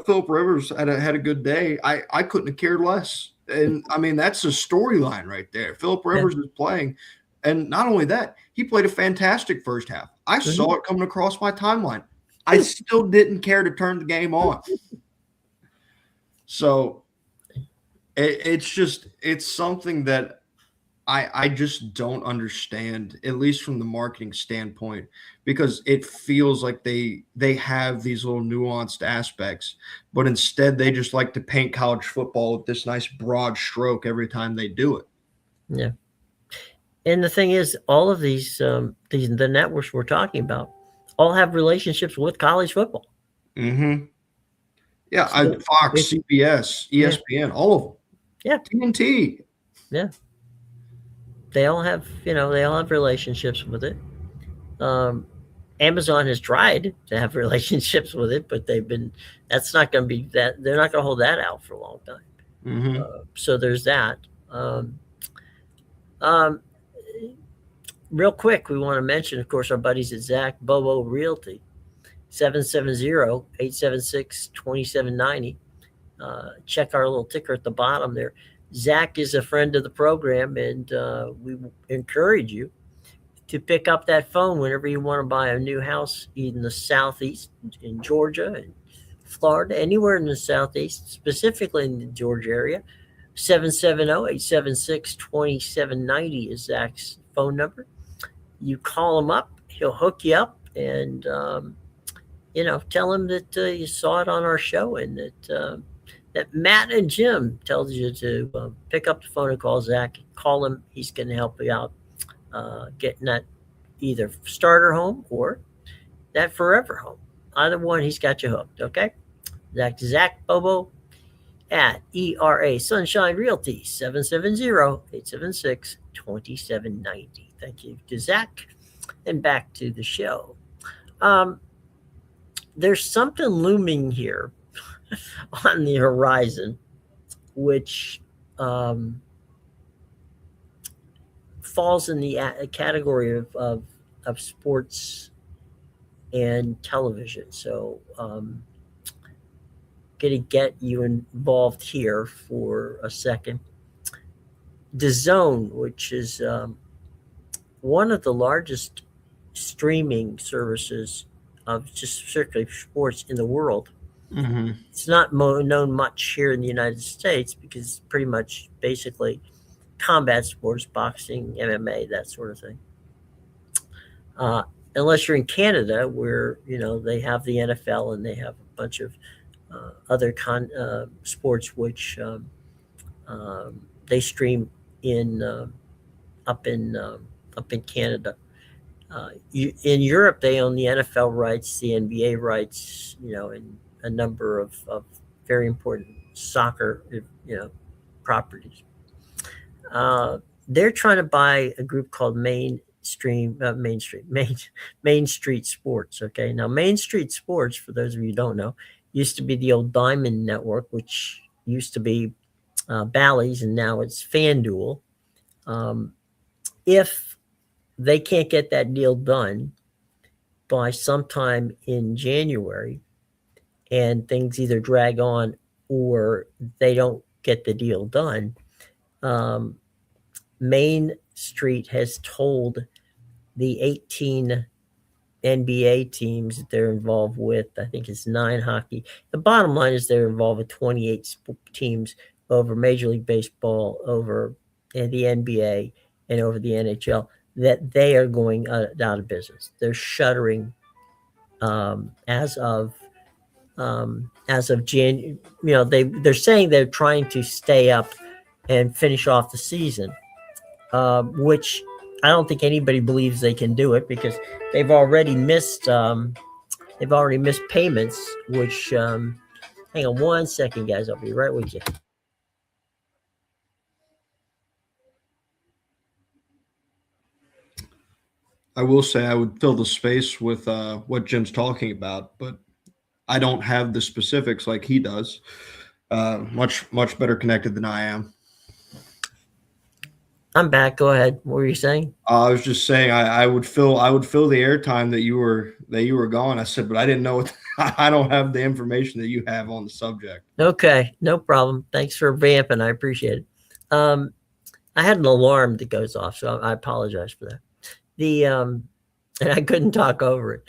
Philip Rivers had a good day. I couldn't have cared less. And I mean, that's a storyline right there. Philip Rivers is playing. And not only that, he played a fantastic first half. I saw it coming across my timeline. I still didn't care to turn the game on. So it's something that I just don't understand, at least from the marketing standpoint, because it feels like they have these little nuanced aspects, but instead they just like to paint college football with this nice broad stroke every time they do it. Yeah. And the thing is, all of the networks we're talking about all have relationships with college football. Yeah, Fox, CBS, ESPN, all of them. Yeah. TNT. Yeah. They all have relationships with it. Amazon has tried to have relationships with it, but that's not going to be that. They're not going to hold that out for a long time. So there's that. Real quick, we want to mention, of course, our buddies at Zach Bobo Realty, 770-876-2790. Check our little ticker at the bottom there. Zach is a friend of the program, and we encourage you to pick up that phone whenever you want to buy a new house in the Southeast, in Georgia and Florida, anywhere in the Southeast, specifically in the Georgia area. 770-876-2790 is Zach's phone number. You call him up, he'll hook you up, and tell him that you saw it on our show, and that Matt and Jim tells you to pick up the phone and call Zach. Call him. He's going to help you out getting that either starter home or that forever home. Either one, he's got you hooked, okay? Zach Bobo at ERA Sunshine Realty, 770-876-2790. Thank you to Zach. And back to the show. There's something looming here on the horizon, which falls in the category of sports and television. So going to get you involved here for a second. DAZN, which is one of the largest streaming services of just strictly sports in the world. It's not known much here in the United States because it's pretty much basically combat sports, boxing, MMA, that sort of thing. Unless you're in Canada, where they have the NFL and they have a bunch of other sports which they stream up in Canada. In Europe, they own the NFL rights, the NBA rights, and a number of very important soccer, properties. They're trying to buy a group called Main Street Sports. Okay, now Main Street Sports, for those of you who don't know, used to be the old Diamond Network, which used to be Bally's, and now it's FanDuel. If they can't get that deal done by sometime in January, and things either drag on or they don't get the deal done, Main Street has told the 18 NBA teams that they're involved with. I think it's 9 hockey. The bottom line is they're involved with 28 teams over Major League Baseball, over the NBA, and over the NHL, that they are going out of business. They're shuttering as of January. They're saying they're trying to stay up and finish off the season, which I don't think anybody believes they can do it, because they've already missed payments. Which hang on one second, guys. I'll be right with you. I will say I would fill the space with what Jim's talking about, but I don't have the specifics like he does. Much better connected than I am. I'm back. Go ahead. What were you saying? I was just saying I would fill the airtime that you were gone. I said, but I didn't know. I don't have the information that you have on the subject. Okay, no problem. Thanks for vamping. I appreciate it. I had an alarm that goes off, so I apologize for that. And I couldn't talk over it.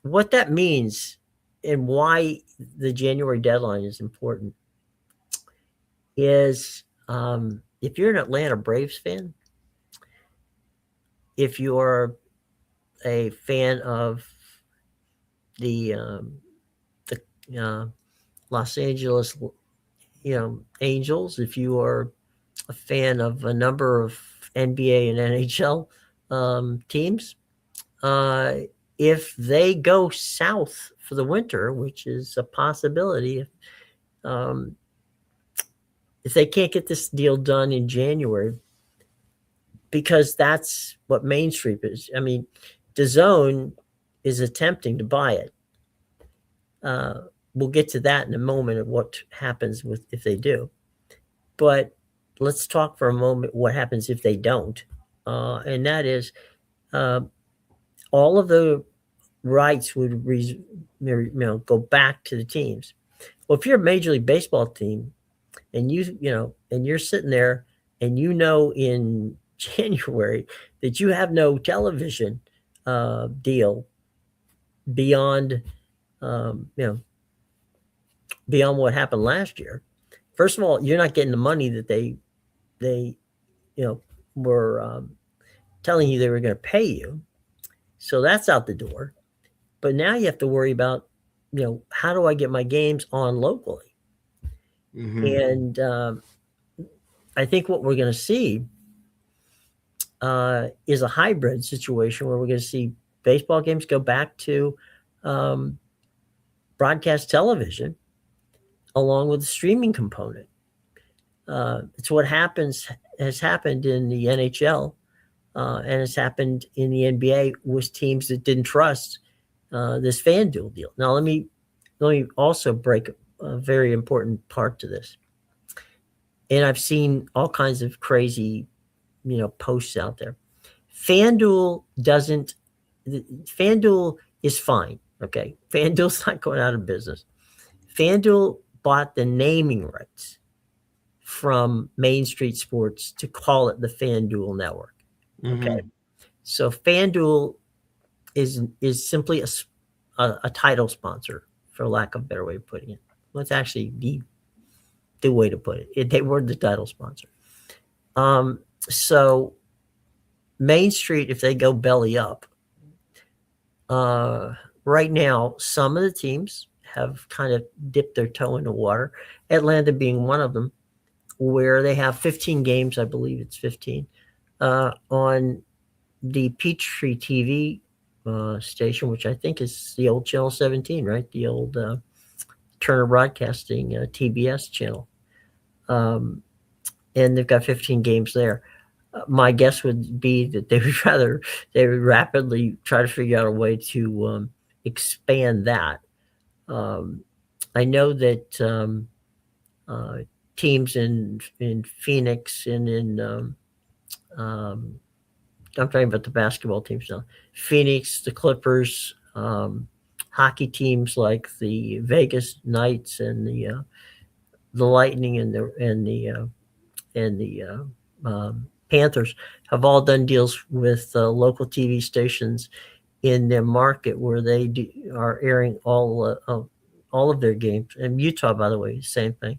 What that means and why the January deadline is important is, if you're an Atlanta Braves fan, if you're a fan of the Los Angeles, Angels, if you are a fan of a number of NBA and NHL teams, if they go south for the winter, which is a possibility, if they can't get this deal done in January, because that's what Main Street is. I mean, DAZN is attempting to buy it. We'll get to that in a moment of what happens if they do. But let's talk for a moment what happens if they don't. And that is, all of the rights would go back to the teams. Well, if you're a Major League Baseball team, and you're sitting there, and in January that you have no television deal beyond what happened last year. First of all, you're not getting the money that they were telling you they were going to pay you, so that's out the door. But now you have to worry about how do I get my games on locally? Mm-hmm. And I think what we're going to see is a hybrid situation where we're going to see baseball games go back to broadcast television along with the streaming component. It's what has happened in the NHL and has happened in the NBA with teams that didn't trust this FanDuel deal. Now, let me also break a very important part to this. And I've seen all kinds of crazy, posts out there. FanDuel is fine. Okay. FanDuel's not going out of business. FanDuel bought the naming rights from Main Street Sports to call it the FanDuel Network. Mm-hmm. Okay. So FanDuel is simply a title sponsor, for lack of a better way of putting it. Well, it's actually the way to put it. They were the title sponsor. So Main Street, if they go belly up, right now, some of the teams have kind of dipped their toe in the water, Atlanta being one of them, where they have 15 games, I believe it's 15, on the Peachtree TV station, which I think is the old Channel 17, right? The old Turner Broadcasting TBS channel. And they've got 15 games there. My guess would be that they would rapidly try to figure out a way to expand that. I know that teams in Phoenix and in I'm talking about the basketball teams now. Phoenix, the Clippers, hockey teams like the Vegas Knights and the Lightning and the Panthers have all done deals with local TV stations in their market where they are airing all of their games. And Utah, by the way, same thing.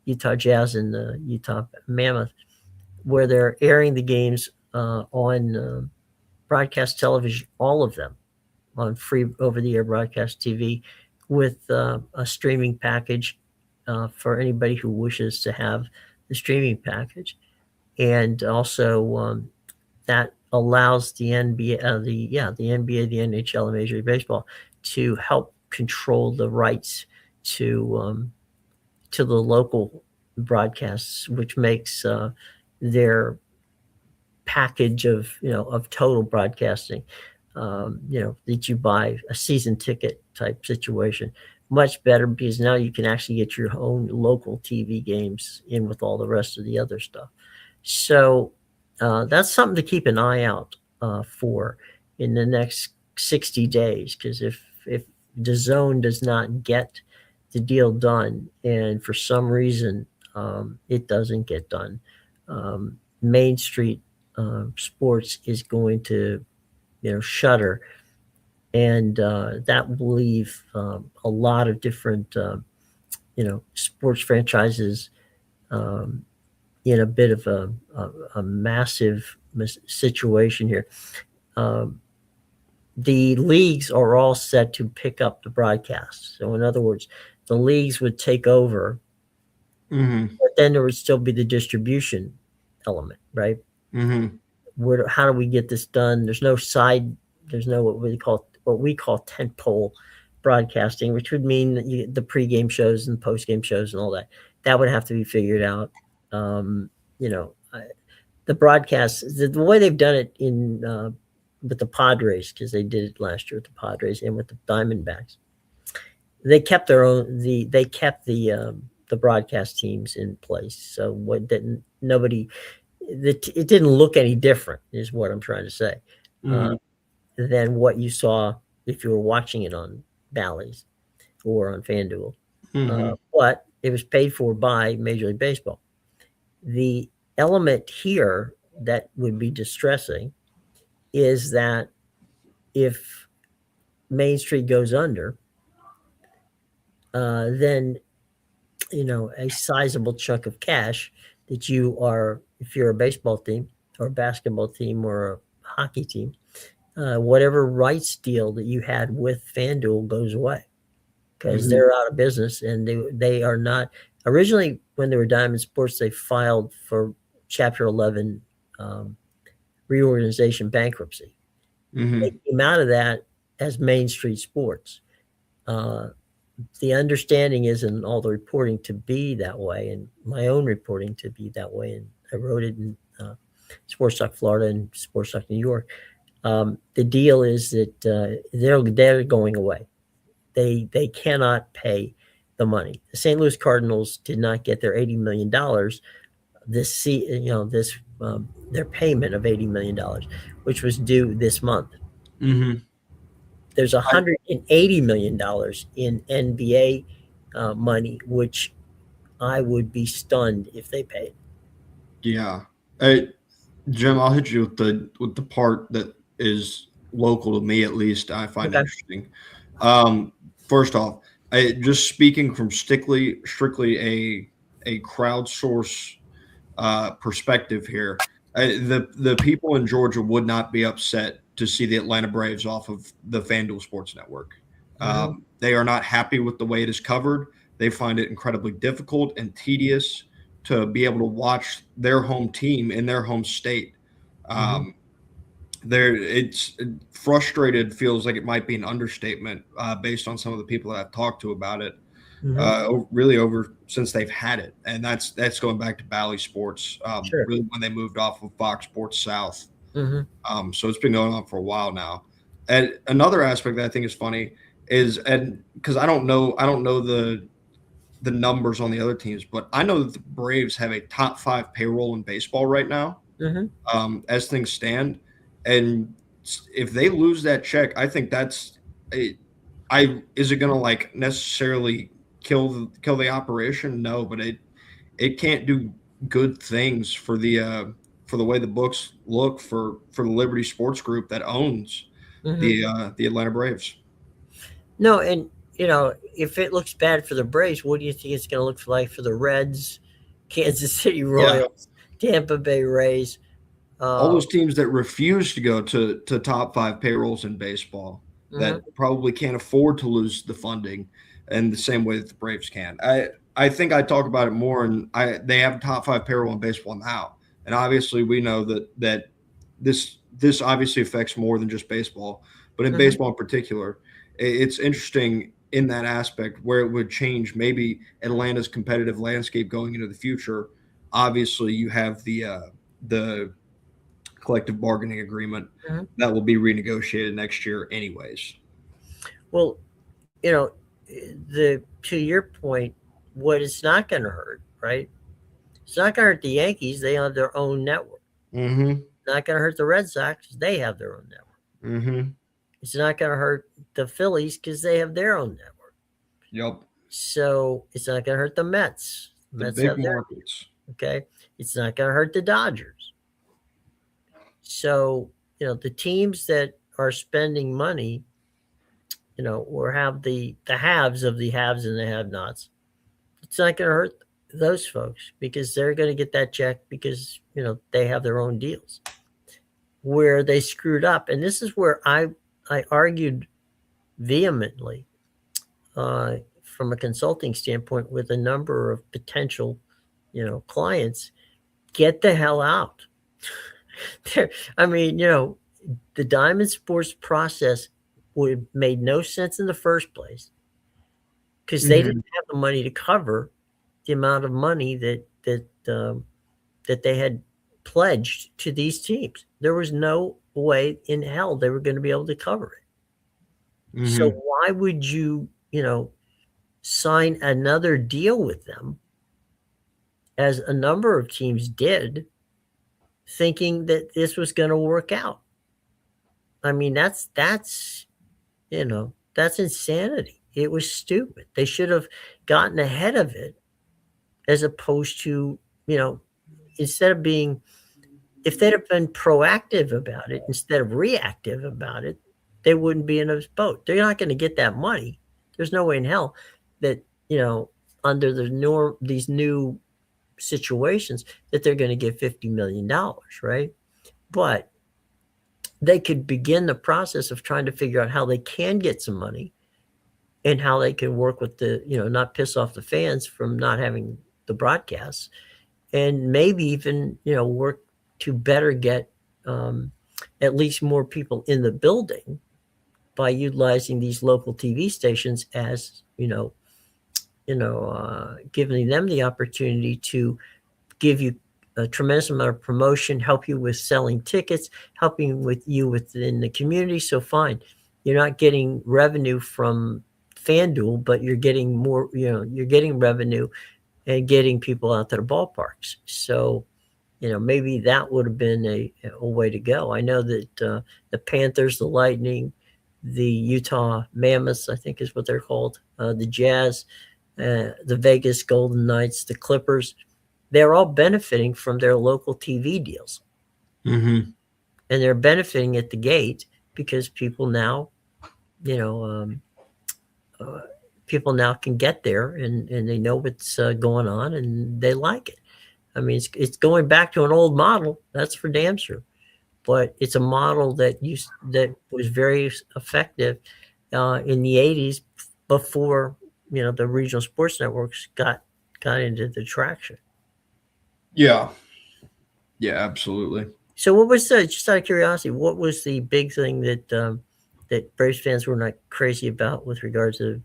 Utah Jazz and Utah Mammoth, where they're airing the games on broadcast television, all of them on free over-the-air broadcast TV with a streaming package for anybody who wishes to have the streaming package. And also that allows the NBA, the NBA, the NHL, and Major League Baseball to help control the rights to the local broadcasts, which makes their package of total broadcasting, that you buy a season ticket type situation, much better, because now you can actually get your own local TV games in with all the rest of the other stuff. So that's something to keep an eye out for in the next 60 days, because if the zone does not get the deal done, and for some reason it doesn't get done, Main Street Sports is going to shutter, and that will leave a lot of different sports franchises in a bit of a massive situation here. The leagues are all set to pick up the broadcast. So in other words, the leagues would take over, but then there would still be the distribution element, right? How do we get this done? There's no what we call tentpole broadcasting, which would mean the pregame shows and postgame shows and all that. That would have to be figured out. The broadcast, the way they've done it with the Padres, because they did it last year with the Padres and with the Diamondbacks, they kept the broadcast teams in place. So it didn't look any different, is what I'm trying to say, than what you saw if you were watching it on Bally's or on FanDuel. But it was paid for by Major League Baseball. The element here that would be distressing is that if Main Street goes under, then a sizable chunk of cash that if you're a baseball team or a basketball team or a hockey team, whatever rights deal that you had with FanDuel goes away, because they're out of business, and they are not. Originally, when they were Diamond Sports, they filed for Chapter 11 reorganization bankruptcy. They came out of that as Main Street Sports. The understanding is, in all the reporting, to be that way, and my own reporting to be that way, and I wrote it in Sports Talk Florida and Sports Talk New York. The deal is that they're going away. They cannot pay the money. The St. Louis Cardinals did not get their $80 million their payment of $80 million, which was due this month. There's $180 million in NBA money, which I would be stunned if they paid. Yeah. Jim, I'll hit you with the part that is local to me, at least, I find interesting. First off, just speaking from strictly a crowdsource perspective here, the people in Georgia would not be upset to see the Atlanta Braves off of the FanDuel Sports Network. They are not happy with the way it is covered. They find it incredibly difficult and tedious to be able to watch their home team in their home state. It's frustrated, feels like it might be an understatement based on some of the people that I've talked to about it, really over since they've had it. And that's going back to Bally Sports, really when they moved off of Fox Sports South. So it's been going on for a while now. And another aspect that I think is funny is, and because I don't know the numbers on the other teams, but I know that the Braves have a top 5 payroll in baseball right now, as things stand. And if they lose that check, I think is it going to like necessarily kill the operation? No, but it can't do good things for the the way the books look for the Liberty Sports Group that owns the Atlanta Braves. No, and if it looks bad for the Braves, what do you think it's going to look like for the Reds, Kansas City Royals, Tampa Bay Rays? All those teams that refuse to go to top 5 payrolls in baseball that probably can't afford to lose the funding in the same way that the Braves can. I think I talk about it more, and they have top 5 payroll in baseball now. And obviously we know that this obviously affects more than just baseball, but in baseball in particular, it's interesting in that aspect where it would change maybe Atlanta's competitive landscape going into the future. Obviously you have the collective bargaining agreement that will be renegotiated next year anyways. Well, to your point, what it's not going to hurt, right? It's not going to hurt the Yankees. They have their own network. Not going to hurt the Red Sox. They have their own network. It's not going to hurt the Phillies because they have their own network. Yep. So it's not going to hurt the Mets. The big markets. Okay. It's not going to hurt the Dodgers. So, the teams that are spending money, or have the haves of the haves and the have-nots, it's not going to hurt those folks because they're going to get that check because, they have their own deals. Where they screwed up, and this is where I argued vehemently from a consulting standpoint with a number of potential, clients, get the hell out. The Diamond Sports process would have made no sense in the first place because they didn't have the money to cover the amount of money that they had pledged to these teams. There was no way in hell they were going to be able to cover it. So why would you, sign another deal with them, as a number of teams did, thinking that this was going to work out? I mean, that's insanity. It was stupid. They should have gotten ahead of it, as opposed to, instead of being, if they'd have been proactive about it instead of reactive about it, they wouldn't be in this boat. They're not going to get that money. There's no way in hell that, under these new situations, that they're going to get $50 million, right? But they could begin the process of trying to figure out how they can get some money and how they can work with the, not piss off the fans from not having the broadcasts, and maybe even, work to better get at least more people in the building by utilizing these local TV stations as, giving them the opportunity to give you a tremendous amount of promotion, help you with selling tickets, helping with you within the community. So fine, you're not getting revenue from FanDuel, but you're getting more, you're getting revenue and getting people out to the ballparks. So, maybe that would have been a way to go. I know that the Panthers, the Lightning, the Utah Mammoths, I think is what they're called, the Jazz, the Vegas Golden Knights, the Clippers, they're all benefiting from their local TV deals. And they're benefiting at the gate because people now, people now can get there and they know what's going on and they like it. I mean, it's going back to an old model, that's for damn sure. But it's a model that was very effective in the 80s before, the regional sports networks got into the traction. Yeah, absolutely. So what was just out of curiosity, what was the big thing that that Braves fans were not crazy about with regards to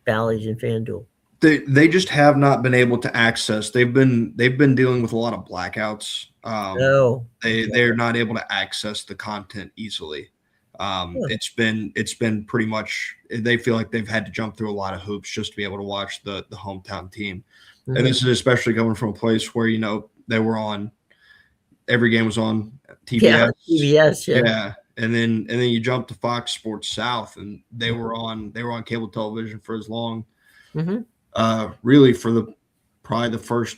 Bally's and FanDuel? They just have not been able to access. They've been dealing with a lot of blackouts. They're not able to access the content easily. It's been pretty much, they feel like they've had to jump through a lot of hoops just to be able to watch the hometown team. And this is especially coming from a place where, they were on, every game was on TBS. Yeah, TBS, yeah. And then you jump to Fox Sports South, and they were on cable television for as long, really for probably the first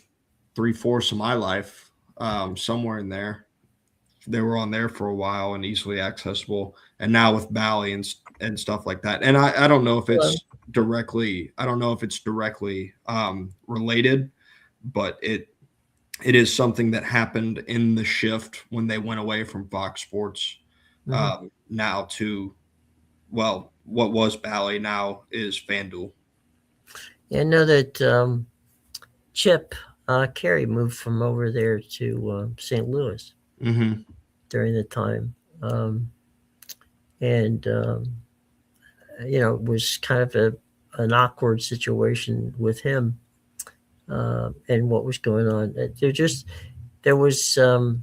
3/4 of my life. somewhere in there. They were on there for a while and easily accessible, and now with Bally and stuff like that. And I don't know if it's directly related, but it is something that happened in the shift when they went away from Fox Sports now to, well, what was Bally now is FanDuel. Yeah, I know that Chip Carey moved from over there to St. Louis during the time. And it was kind of an awkward situation with him and what was going on. There was a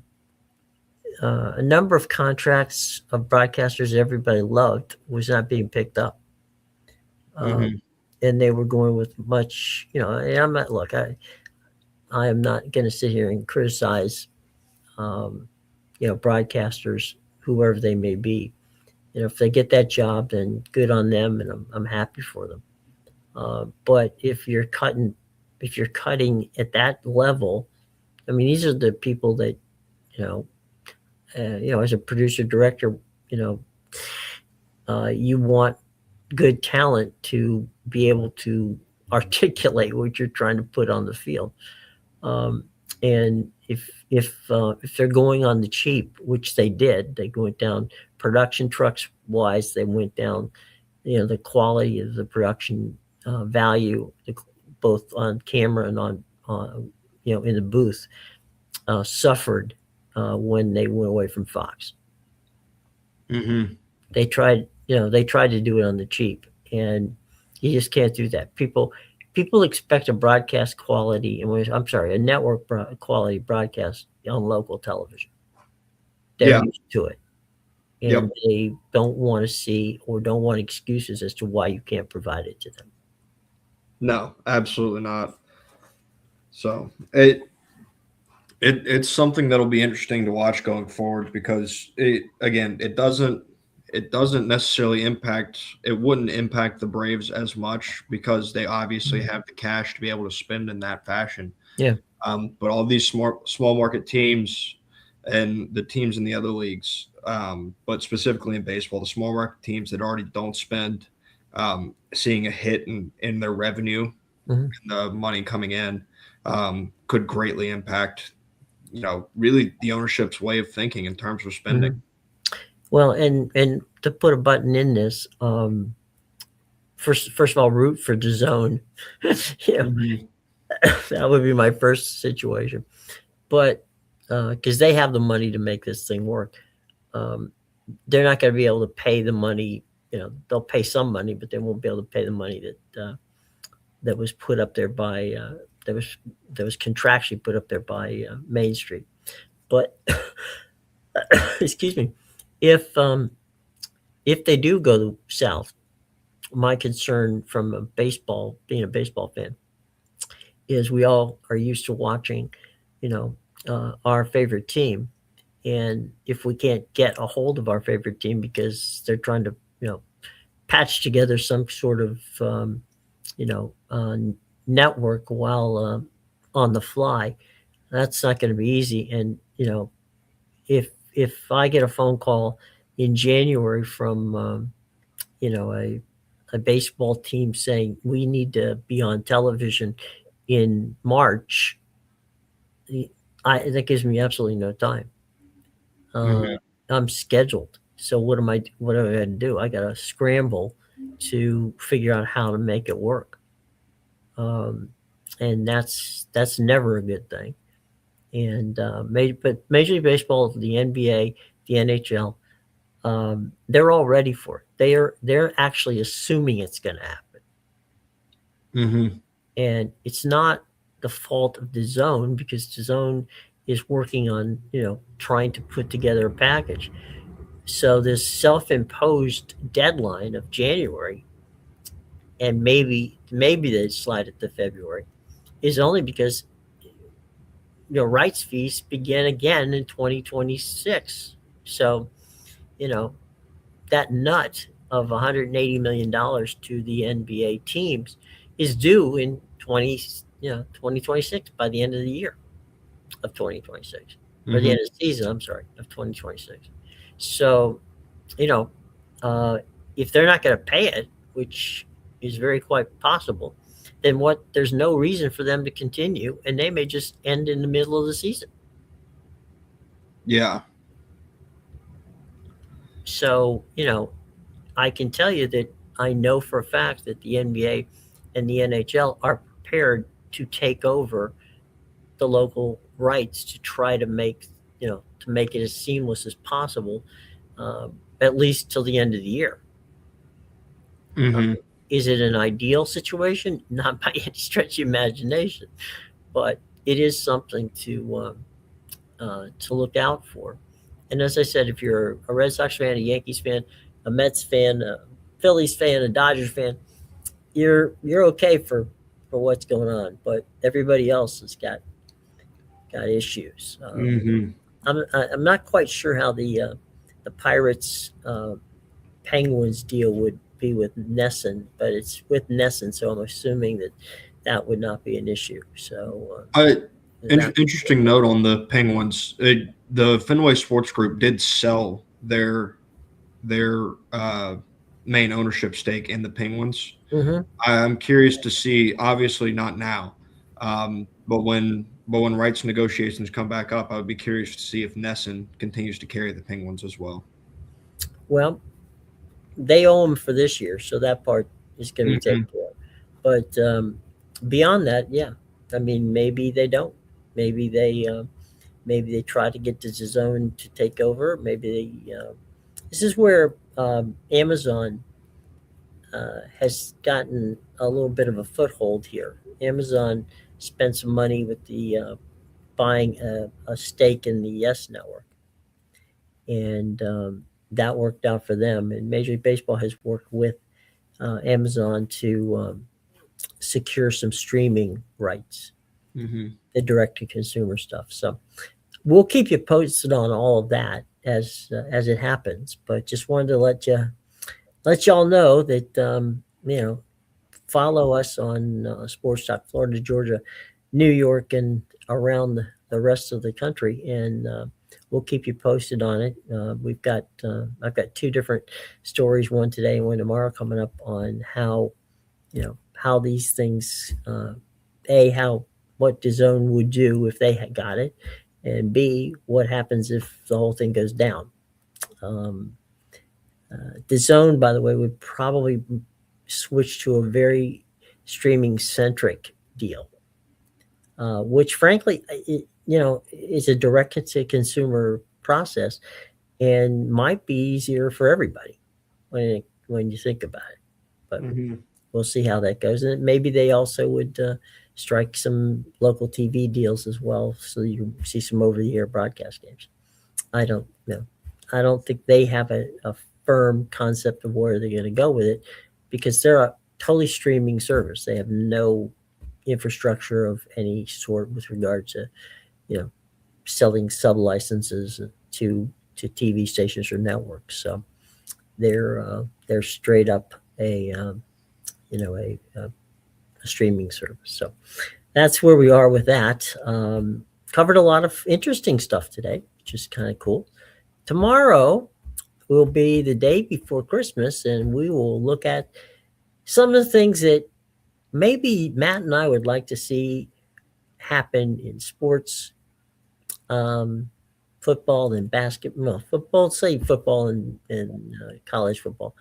number of contracts of broadcasters everybody loved was not being picked up. And they were going with much, and I'm not, look, I am not going to sit here and criticize, broadcasters, whoever they may be. If they get that job, then good on them, and I'm happy for them. But if you're cutting at that level, I mean, these are the people that, as a producer director, you want good talent to be able to articulate what you're trying to put on the field. And if they're going on the cheap, which they did, they went down production trucks wise, they went down, the quality of the production value, both on camera and on in the booth, suffered when they went away from Fox. They tried to do it on the cheap, and you just can't do that. People expect a broadcast quality, a network quality broadcast on local television. They're used to it, and they don't want to see or don't want excuses as to why you can't provide it to them. No, absolutely not. So it's something that'll be interesting to watch going forward, because it doesn't necessarily wouldn't impact the Braves as much, because they obviously have the cash to be able to spend in that fashion. Yeah. But all these small market teams and the teams in the other leagues, but specifically in baseball, the small market teams that already don't spend, seeing a hit in their revenue and the money coming in, could greatly impact, really the ownership's way of thinking in terms of spending. Well, and to put a button in this, first of all, root for the zone. That would be my first situation. But because they have the money to make this thing work, they're not going to be able to pay the money. They'll pay some money, but they won't be able to pay the money that was put up there by that was contractually put up there by Main Street. But excuse me. If they do go south, my concern from being a baseball fan, is we all are used to watching, our favorite team, and if we can't get a hold of our favorite team because they're trying to, patch together some sort of, network while on the fly, that's not going to be easy. And if I get a phone call in January from, a baseball team saying we need to be on television in March, that gives me absolutely no time. I'm scheduled. So what am I going to do? I got to scramble to figure out how to make it work. And that's never a good thing. And but Major League Baseball, the NBA, the NHL, they're all ready for it. They're actually assuming it's going to happen. And it's not the fault of the zone, because the zone is working on trying to put together a package. So this self-imposed deadline of January, and maybe they slide it to February, is only because rights fees begin again in 2026. So, that nut of $180 million to the NBA teams is due in 2026 by the end of the year. of 2026, or the end of the season, I'm sorry, of 2026. So, if they're not going to pay it, which is very quite possible, then there's no reason for them to continue, and they may just end in the middle of the season. Yeah. So, I can tell you that I know for a fact that the NBA and the NHL are prepared to take over the local rights to try to make it as seamless as possible, at least till the end of the year. Is it an ideal situation? Not by any stretch of imagination, but it is something to look out for. And as I said, if you're a Red Sox fan, a Yankees fan, a Mets fan, a Phillies fan, a Dodgers fan, you're okay for what's going on. But everybody else has got issues. I'm not quite sure how the Pirates Penguins deal would be with NESN, but it's with NESN, so I'm assuming that would not be an issue. So, interesting note on the Penguins. The Fenway Sports Group did sell their main ownership stake in the Penguins. I'm curious to see. Obviously, not now, but when rights negotiations come back up, I would be curious to see if NESN continues to carry the Penguins as well. Well, they owe them for this year, so that part is going to be taken care of. But beyond that, yeah, I mean, maybe they don't. Maybe they try to get the zone to take over. Maybe this is where Amazon has gotten a little bit of a foothold here. Amazon spent some money with the buying a stake in the Yes Network, and that worked out for them. And Major League Baseball has worked with Amazon to secure some streaming rights, the direct-to-consumer stuff. So we'll keep you posted on all of that as it happens. But just wanted to let y'all know that follow us on Sports Talk Florida, Georgia, New York, and around the rest of the country, and we'll keep you posted on it. I've got two different stories, one today and one tomorrow, coming up on how these things, what DAZN would do if they had got it, and B, what happens if the whole thing goes down. DAZN, by the way, would probably switch to a very streaming-centric deal, which frankly, is a direct-to-consumer process and might be easier for everybody when you think about it. But we'll see how that goes. And maybe they also would strike some local TV deals as well, so you see some over-the-air broadcast games. I don't know. I don't think they have a firm concept of where they're going to go with it, because they're a totally streaming service. They have no infrastructure of any sort with regard to, selling sub licenses to TV stations or networks. So they're straight up a streaming service. So that's where we are with that. Covered a lot of interesting stuff today, which is kind of cool. Tomorrow will be the day before Christmas, and we will look at some of the things that maybe Matt and I would like to see happen in sports, football and basketball. No, football, say football and college football,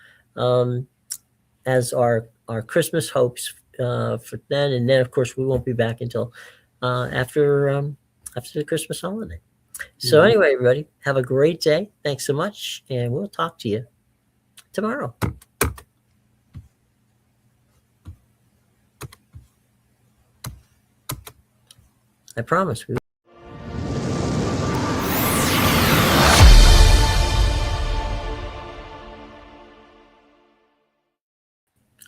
as our Christmas hopes for then. And then, of course, we won't be back until after the Christmas holiday. So anyway, everybody, have a great day. Thanks so much, and we'll talk to you tomorrow. I promise we